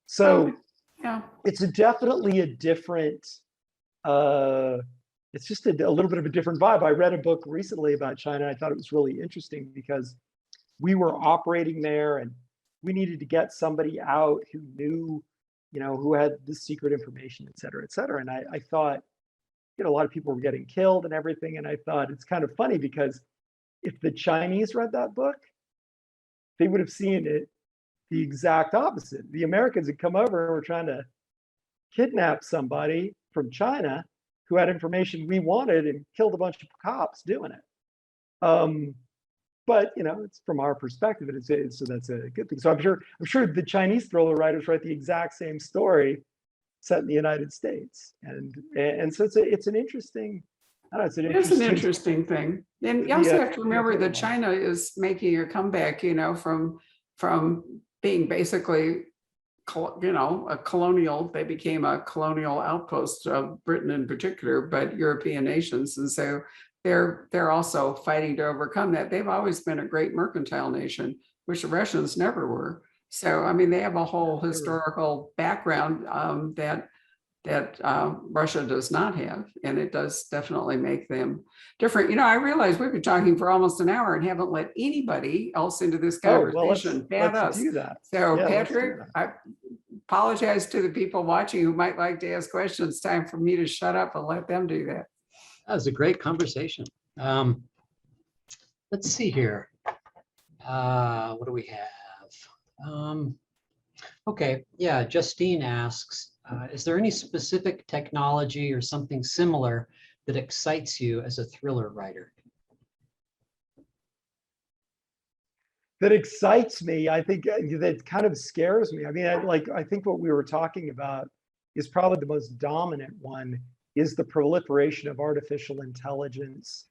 So yeah, it's definitely a different, it's just a little bit of a different vibe. I read a book recently about China. I thought it was really interesting because we were operating there and we needed to get somebody out who knew, who had this secret information, et cetera, et cetera. And I thought, a lot of people were getting killed and everything. And I thought it's kind of funny because if the Chinese read that book, they would have seen it the exact opposite. The Americans had come over and were trying to kidnap somebody from China who had information we wanted and killed a bunch of cops doing it. But it's from our perspective, so that's a good thing. So I'm sure the Chinese thriller writers write the exact same story set in the United States, and so it's an interesting. I don't know, it's an interesting thing. And you also have to remember that China is making a comeback, from being basically, a colonial. They became a colonial outpost of Britain in particular, but European nations, and so they're also fighting to overcome that. They've always been a great mercantile nation, which the Russians never were. So I mean, they have a whole historical background that Russia does not have, and it does definitely make them different. I realize we've been talking for almost an hour and haven't let anybody else into this conversation. Let's do that. So Patrick, I apologize to the people watching who might like to ask questions. It's time for me to shut up and let them do that. That was a great conversation. Let's see here. What do we have? Okay, yeah, Justine asks, is there any specific technology or something similar that excites you as a thriller writer? That excites me. I think that kind of scares me. I mean, I think what we were talking about is probably the most dominant one, is the proliferation of artificial intelligence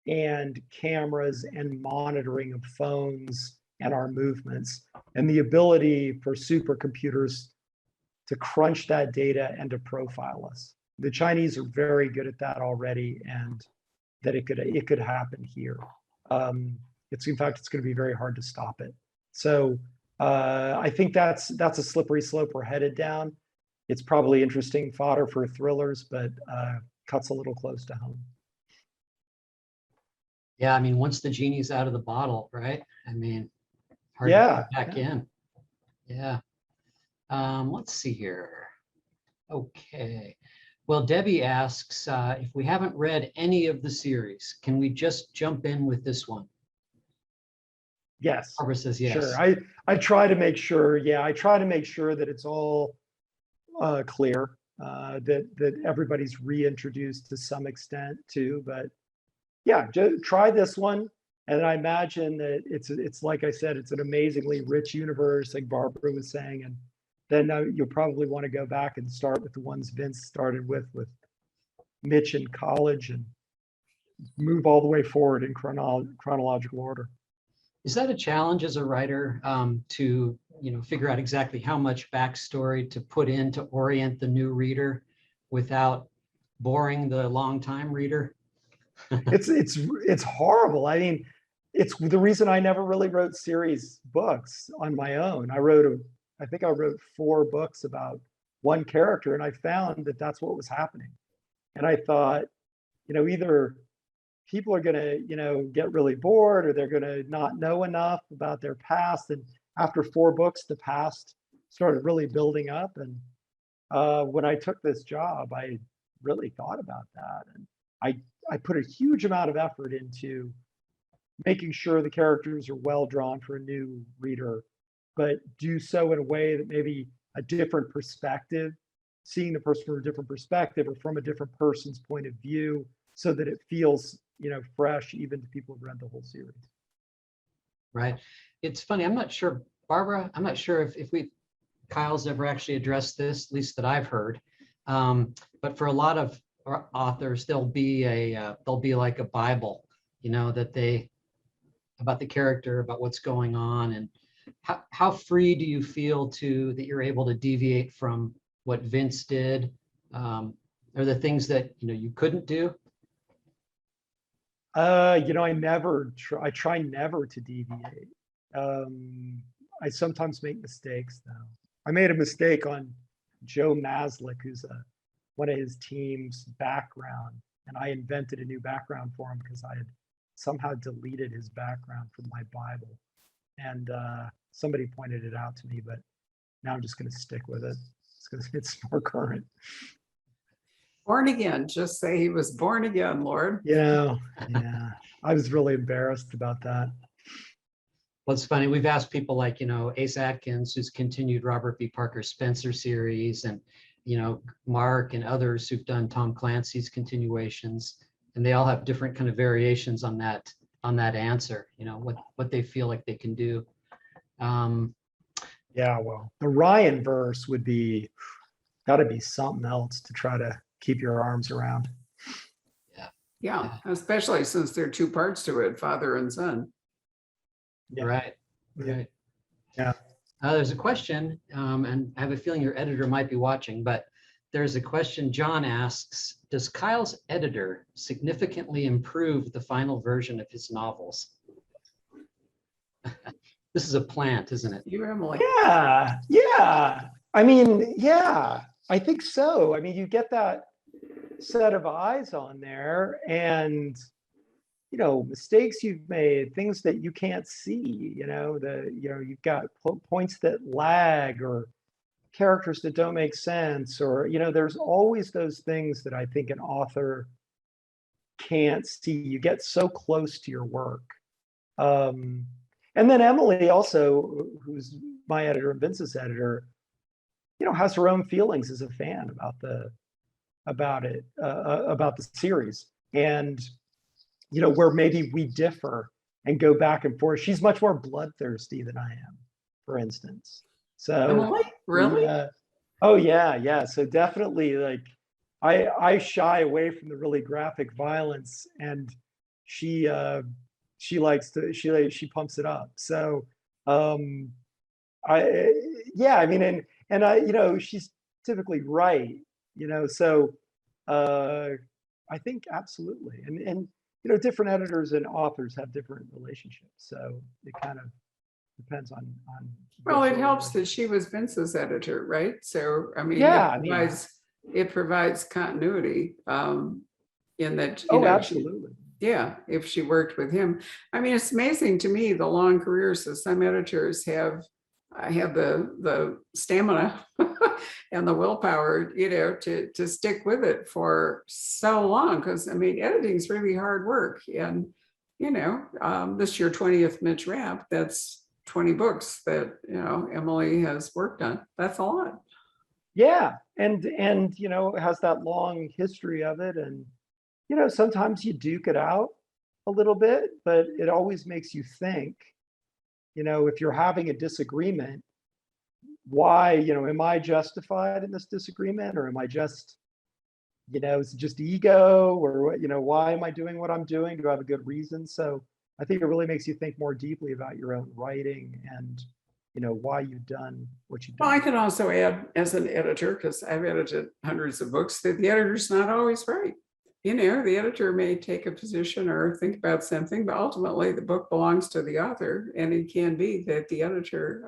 and cameras and monitoring of phones and our movements, and the ability for supercomputers to crunch that data and to profile us. The Chinese are very good at that already, and that it could happen here. In fact, it's going to be very hard to stop it. So I think that's a slippery slope we're headed down. It's probably interesting fodder for thrillers, but cuts a little close to home. Yeah, I mean, once the genie's out of the bottle, right? I mean, hard to get back in. Yeah. Let's see here. Okay. Well, Debbie asks, if we haven't read any of the series, can we just jump in with this one? Yes. Barbara says yes. Sure. I try to make sure. Yeah, I try to make sure that it's all clear, that everybody's reintroduced to some extent too. But yeah, try this one, and I imagine that it's like I said, it's an amazingly rich universe, like Barbara was saying, and then you'll probably want to go back and start with the ones Vince started with Mitch in college, and move all the way forward in chronological order. Is that a challenge as a writer, to figure out exactly how much backstory to put in to orient the new reader without boring the longtime reader? It's horrible. I mean, it's the reason I never really wrote series books on my own. I think I wrote 4 books about one character, and I found that that's what was happening. And I thought, either people are going to, get really bored, or they're going to not know enough about their past. And after 4 books, the past started really building up. And when I took this job, I really thought about that. And I put a huge amount of effort into making sure the characters are well drawn for a new reader, but do so in a way that maybe a different perspective, seeing the person from a different perspective or from a different person's point of view, so that it feels, fresh even to people who've read the whole series. Right. It's funny. I'm not sure, Barbara, I'm not sure if Kyle's ever actually addressed this, at least that I've heard. But for a lot of authors, there'll be like a Bible, that about the character, about what's going on, and how free do you feel that you're able to deviate from what Vince did? Are there things that you couldn't do? I try never to deviate. I sometimes make mistakes though. I made a mistake on Joe Maslick, who's one of his team's background, and I invented a new background for him because I had somehow deleted his background from my Bible. And somebody pointed it out to me, but now I'm just going to stick with it. It's more current. Born again, just say he was born again, Lord. Yeah. I was really embarrassed about that. Well, it's funny. We've asked people like, Ace Atkins, who's continued Robert B. Parker Spencer series, and, Mark and others who've done Tom Clancy's continuations, and they all have different kind of variations on that answer, what they feel like they can do. Yeah, well, the Ryan verse would gotta be something else to try to keep your arms around. Yeah, especially since there are two parts to it, father and son. Yeah. Right. Yeah. There's a question, and I have a feeling your editor might be watching, but there's a question John asks, does Kyle's editor significantly improve the final version of his novels? This is a plant, isn't it? You, Emily. Yeah. I mean, yeah, I think so. I mean, you get that set of eyes on there, and mistakes you've made, things that you can't see, you've got points that lag, or characters that don't make sense, or there's always those things that I think an author can't see. You get so close to your work. And then Emily also, who's my editor and Vince's editor, has her own feelings as a fan about the series, and where maybe we differ and go back and forth. She's much more bloodthirsty than I am, for instance. So Emily, really? Oh yeah. So definitely, like, I shy away from the really graphic violence, and she pumps it up. So she's typically right, so I think absolutely. And different editors and authors have different relationships, so it kind of depends on Well, it helps that she was Vince's editor, right? So I mean, it provides continuity, in that absolutely. If she worked with him. I mean, it's amazing to me the long careers that some editors have the stamina and the willpower, to stick with it for so long. Because I mean, editing is really hard work, and this year 20th Mitch Rapp, that's 20 books that Emily has worked on. That's a lot. Yeah, and it has that long history of it, and sometimes you duke it out a little bit, but it always makes you think, if you're having a disagreement, why, am I justified in this disagreement, or am I just, is it just ego, or why am I doing what I'm doing? Do I have a good reason? So I think it really makes you think more deeply about your own writing, and why you've done what you've done. Well, I can also add, as an editor, because I've edited hundreds of books, that the editor's not always right. The editor may take a position or think about something, but ultimately the book belongs to the author, and it can be that the editor,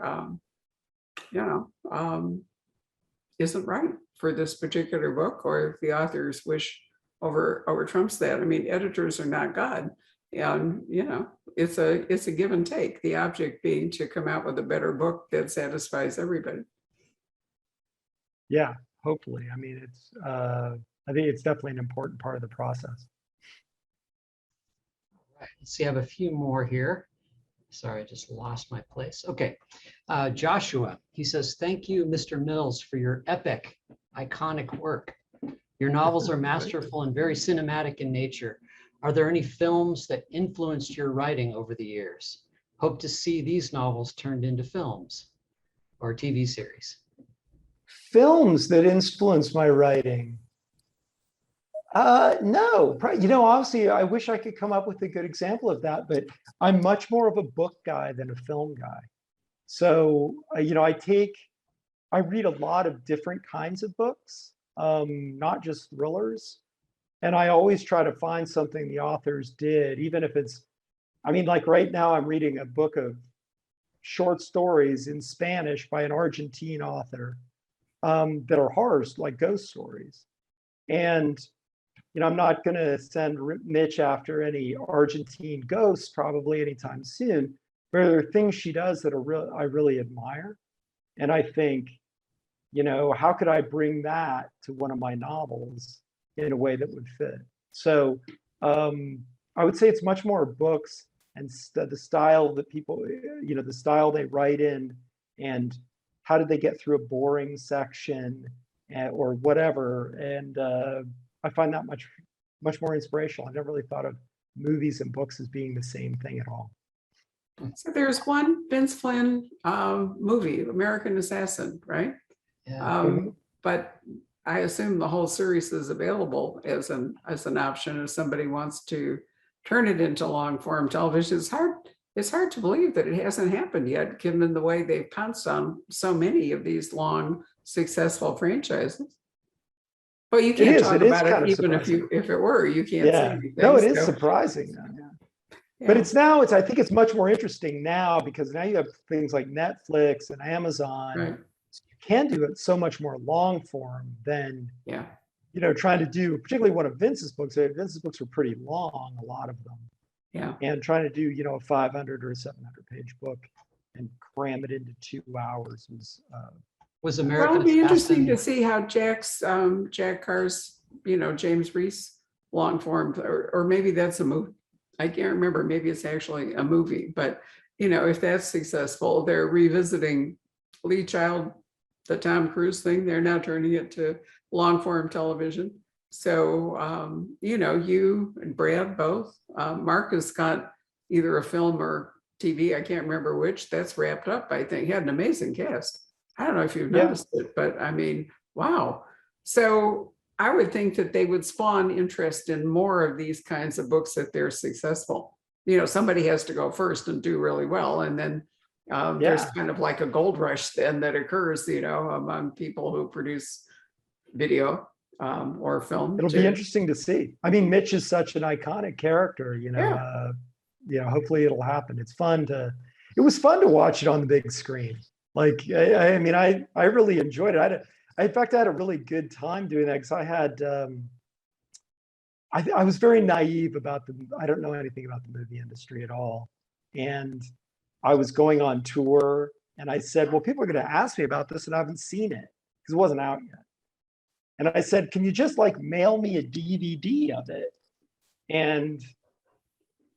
isn't right for this particular book, or if the author's wish over trumps that. I mean, editors are not God, and it's a give and take. The object being to come out with a better book that satisfies everybody. Yeah, hopefully. I mean, I think it's definitely an important part of the process. All right, let's see, I have a few more here. Sorry, I just lost my place. Okay, Joshua, he says, thank you, Mr. Mills, for your epic, iconic work. Your novels are masterful and very cinematic in nature. Are there any films that influenced your writing over the years? Hope to see these novels turned into films or TV series. Films that influenced my writing. No, obviously, I wish I could come up with a good example of that, but I'm much more of a book guy than a film guy. So, I read a lot of different kinds of books, not just thrillers. And I always try to find something the authors did, even if it's, like right now, I'm reading a book of short stories in Spanish by an Argentine author that are horrors, like ghost stories. And I'm not going to send Mitch after any Argentine ghosts probably anytime soon. But there are things she does that I really admire. And I think, how could I bring that to one of my novels in a way that would fit? So I would say it's much more books and the style that people, the style they write in, and how did they get through a boring section or whatever. And I find that much more inspirational. I never really thought of movies and books as being the same thing at all. So there's one Vince Flynn movie, American Assassin, right? Yeah. But I assume the whole series is available as an option if somebody wants to turn it into long form television. It's hard to believe that it hasn't happened yet, given the way they've pounced on so many of these long, successful franchises. But you can't talk about it even if it were, you can't say anything. No, it is surprising. Yeah. But I think it's much more interesting now because now you have things like Netflix and Amazon. Right. So you can do it so much more long form than trying to do, particularly one of Vince's books. Vince's books were pretty long, a lot of them. Yeah. And trying to do, a 500 or a 700-page book and cram it into 2 hours was American Well, it'll be interesting to Assassin- see how Jack Carr's, James Reese long form, or maybe that's a movie. I can't remember. Maybe it's actually a movie, but if that's successful, they're revisiting Lee Child, the Tom Cruise thing. They're now turning it to long form television. So, you and Brad both. Mark has got either a film or TV. I can't remember which. That's wrapped up, I think. He had an amazing cast. I don't know if you've noticed it, but wow. So I would think that they would spawn interest in more of these kinds of books if they're successful. Somebody has to go first and do really well. And then there's kind of like a gold rush then that occurs, among people who produce video or film. It'll be interesting to see. Mitch is such an iconic character, hopefully it'll happen. It was fun to watch it on the big screen. Like, I really enjoyed it. In fact, I had a really good time doing that because I had, I was very naive about I don't know anything about the movie industry at all. And I was going on tour and I said, well, people are going to ask me about this and I haven't seen it because it wasn't out yet. And I said, can you just mail me a DVD of it? And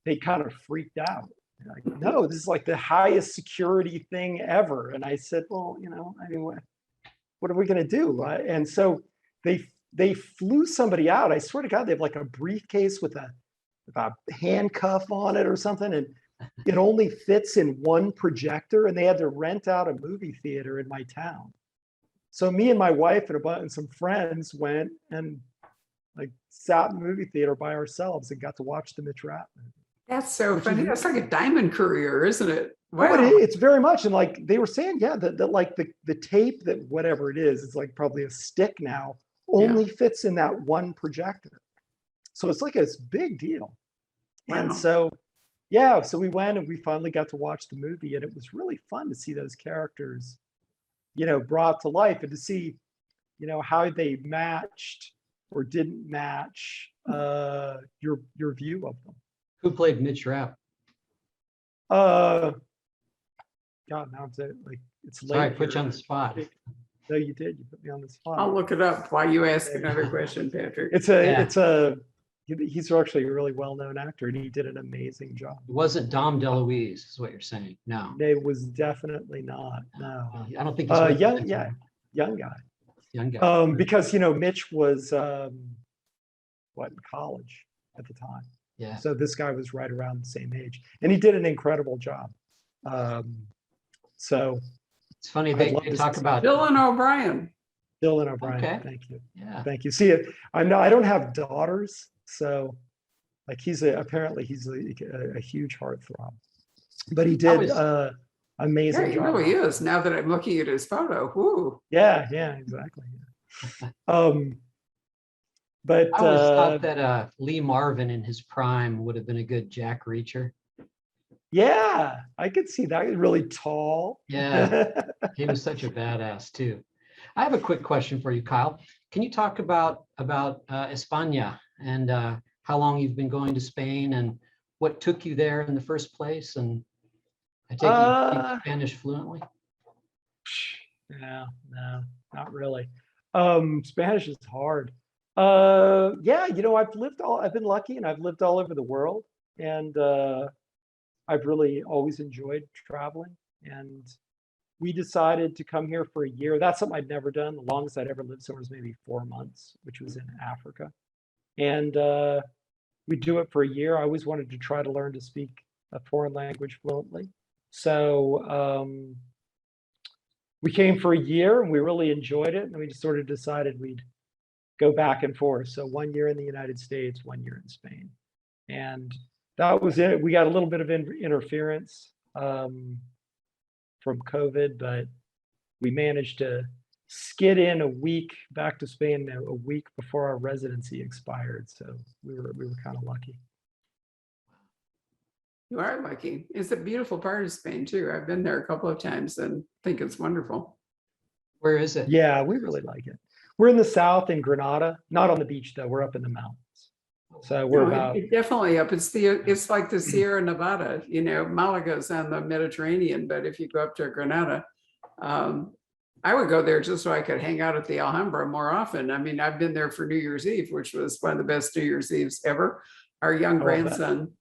they kind of freaked out. Like, no, this is the highest security thing ever. And I said, well, what are we going to do? And so they flew somebody out. I swear to God, they have a briefcase with a handcuff on it or something. And it only fits in one projector. And they had to rent out a movie theater in my town. So me and my wife and some friends went and sat in the movie theater by ourselves and got to watch the Mitch Rapp movie. That's so funny. That's like a diamond courier, isn't it? Wow. Oh, it's very much. And they were saying, that the tape that whatever it is, it's probably a stick now, only fits in that one projector. So it's this big deal. Wow. And so, so we went and we finally got to watch the movie and it was really fun to see those characters, brought to life and to see, how they matched or didn't match your view of them. Who played Mitch Rapp? God, now it's late. Sorry, I put you on the spot. No, you did. You put me on the spot. I'll look it up while you ask another question, Patrick. He's actually a really well-known actor, and he did an amazing job. It wasn't Dom DeLuise, is what you're saying. No. It was definitely not. No. I don't think he's young guy. Young guy. Because Mitch was in college at the time. Yeah. So this guy was right around the same age, and he did an incredible job. So it's funny they talk about Dylan O'Brien. Dylan O'Brien. Okay. Thank you. Yeah. Thank you. See, I don't have daughters, so like apparently he's a huge heartthrob, but he did amazing Yeah, he job. really is. Now that I'm looking at his photo, whoo. Yeah, exactly. But I always thought that Lee Marvin in his prime would have been a good Jack Reacher. yeah, I could see that. He's really tall. Yeah, he was such a badass too. I have a quick question for you, Kyle. Can you talk about España and how long you've been going to Spain and what took you there in the first place? And I take it you speak Spanish fluently? No, not really. Spanish is hard. Yeah, I've been lucky and I've lived all over the world, and I've really always enjoyed traveling. And we decided to come here for a year. That's something I'd never done. The longest I'd ever lived somewhere was maybe 4 months, which was in Africa. And we do it for a year. I always wanted to try to learn to speak a foreign language fluently. So we came for a year and we really enjoyed it. And we just sort of decided we'd go back and forth. So 1 year in the United States, 1 year in Spain. And that was it. We got a little bit of interference from COVID, but we managed to skid in a week back to Spain a week before our residency expired. So we were kind of lucky. You are lucky. It's a beautiful part of Spain too. I've been there a couple of times and think it's wonderful. Where is it? Yeah, we really like it. We're in the south in Granada, not on the beach though. We're up in the mountains. So we're definitely up. It's like the Sierra Nevada, Malaga's on the Mediterranean, but if you go up to Granada, I would go there just so I could hang out at the Alhambra more often. I mean, I've been there for New Year's Eve, which was one of the best New Year's Eves ever. Our young grandson,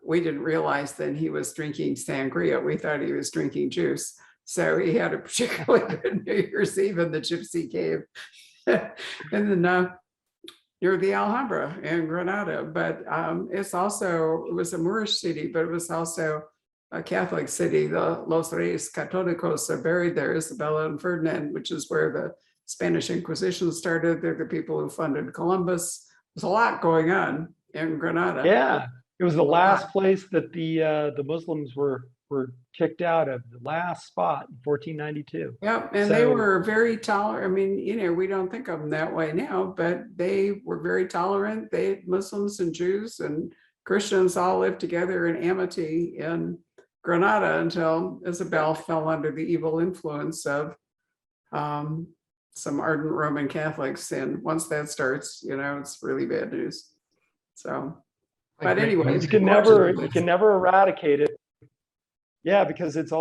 we didn't realize then he was drinking sangria. We thought he was drinking juice. So he had a particularly good New Year's Eve in the Gypsy Cave. And then near the Alhambra in Granada, but it was a Moorish city, but it was also a Catholic city. The Los Reyes Católicos are buried there, Isabella and Ferdinand, which is where the Spanish Inquisition started. They're the people who funded Columbus. There's a lot going on in Granada. Yeah, it was the last place that the Muslims were kicked out of, the last spot in 1492. Yeah, and they were very tolerant. I mean, we don't think of them that way now, but they were very tolerant. Muslims and Jews and Christians all lived together in amity in Granada until Isabel fell under the evil influence of some ardent Roman Catholics. And once that starts, it's really bad news. So, but anyway, you can never eradicate it. Yeah, because it's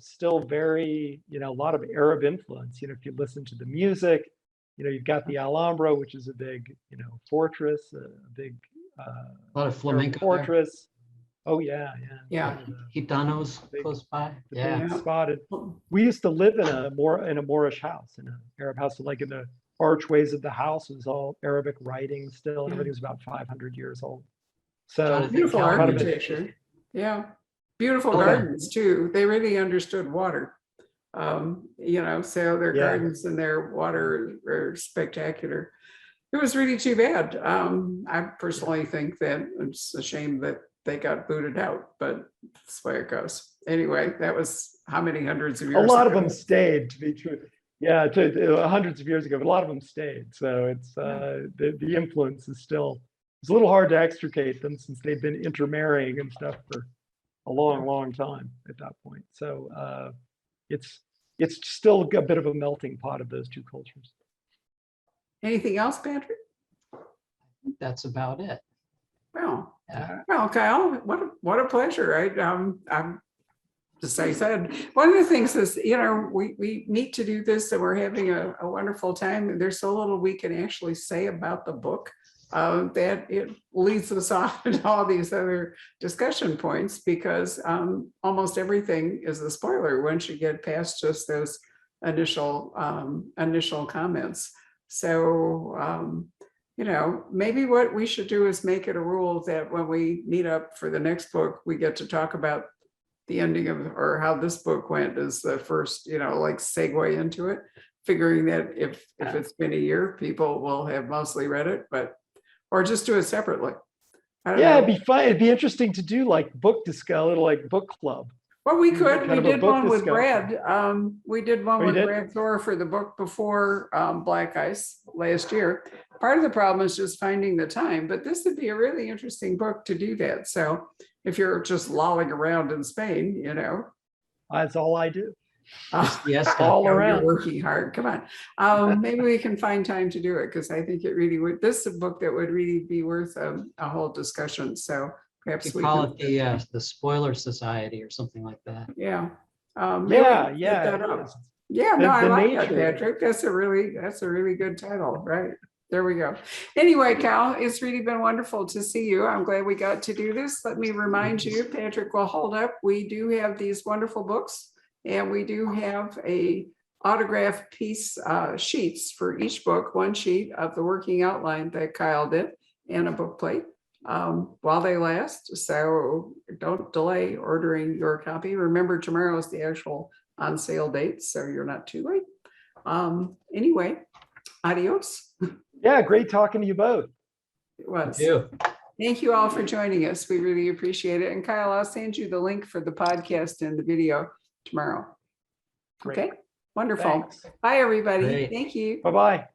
still very, a lot of Arab influence. If you listen to the music, you've got the Alhambra, which is a big, fortress, a lot of flamenco fortress. There. Oh yeah. Gitanos close by. Yeah. Spotted. We used to live in a Moorish house, in an Arab house. So like in the archways of the house was all Arabic writing still, and everything was about 500 years old. So beautiful architecture. Yeah. Beautiful gardens too. They really understood water. So their gardens and their water are spectacular. It was really too bad. I personally think that it's a shame that they got booted out, but that's the way it goes. Anyway, that was how many hundreds of years ago? A lot of them stayed, to be true. Yeah, hundreds of years ago, but a lot of them stayed. So it's the influence is still, it's a little hard to extricate them since they've been intermarrying and stuff for a long time at that point. So it's still a bit of a melting pot of those two cultures. Anything else, Patrick? That's about it. Well, Kyle, what a pleasure. I'm just like I said, one of the things is, we need to do this and we're having a wonderful time. There's so little we can actually say about the book. That it leads us off into all these other discussion points because almost everything is a spoiler once you get past just those initial comments. So, maybe what we should do is make it a rule that when we meet up for the next book, we get to talk about the ending of, or how this book went as the first, like segue into it. figuring that if it's been a year, people will have mostly read it, or just do it separately. I don't know. It'd be fun. It'd be interesting to do like a little like book club. Well, we do could. kind We of a did book one with discussion. Brad. We did one Oh, you with did? Brad Thor for the book before Black Ice last year. Part of the problem is just finding the time, but this would be a really interesting book to do that. So if you're just lolling around in Spain, That's all I do. Yes, all you're around. working hard. Come on. Maybe we can find time to do it because I think it really would. This is a book that would really be worth a whole discussion. So perhaps we we call could, it the Spoiler Society or something like that. yeah. Maybe we can Yeah, set that it up. is. Yeah, no, I The like that, nature. Patrick. That's a really good title, right? There we go. Anyway, Cal, it's really been wonderful to see you. I'm glad we got to do this. Let me remind you, Patrick will hold up. We do have these wonderful books, and we do have a autograph piece sheets for each book, one sheet of the working outline that Kyle did, and a book plate while they last. So don't delay ordering your copy. Remember, tomorrow is the actual on sale date, so you're not too late. Anyway, adios. Yeah, great talking to you both. It was. Thank you. Thank you all for joining us. We really appreciate it. And Kyle, I'll send you the link for the podcast and the video tomorrow. Great. Okay, wonderful. Thanks. Bye, everybody. Great. Thank you. Bye-bye.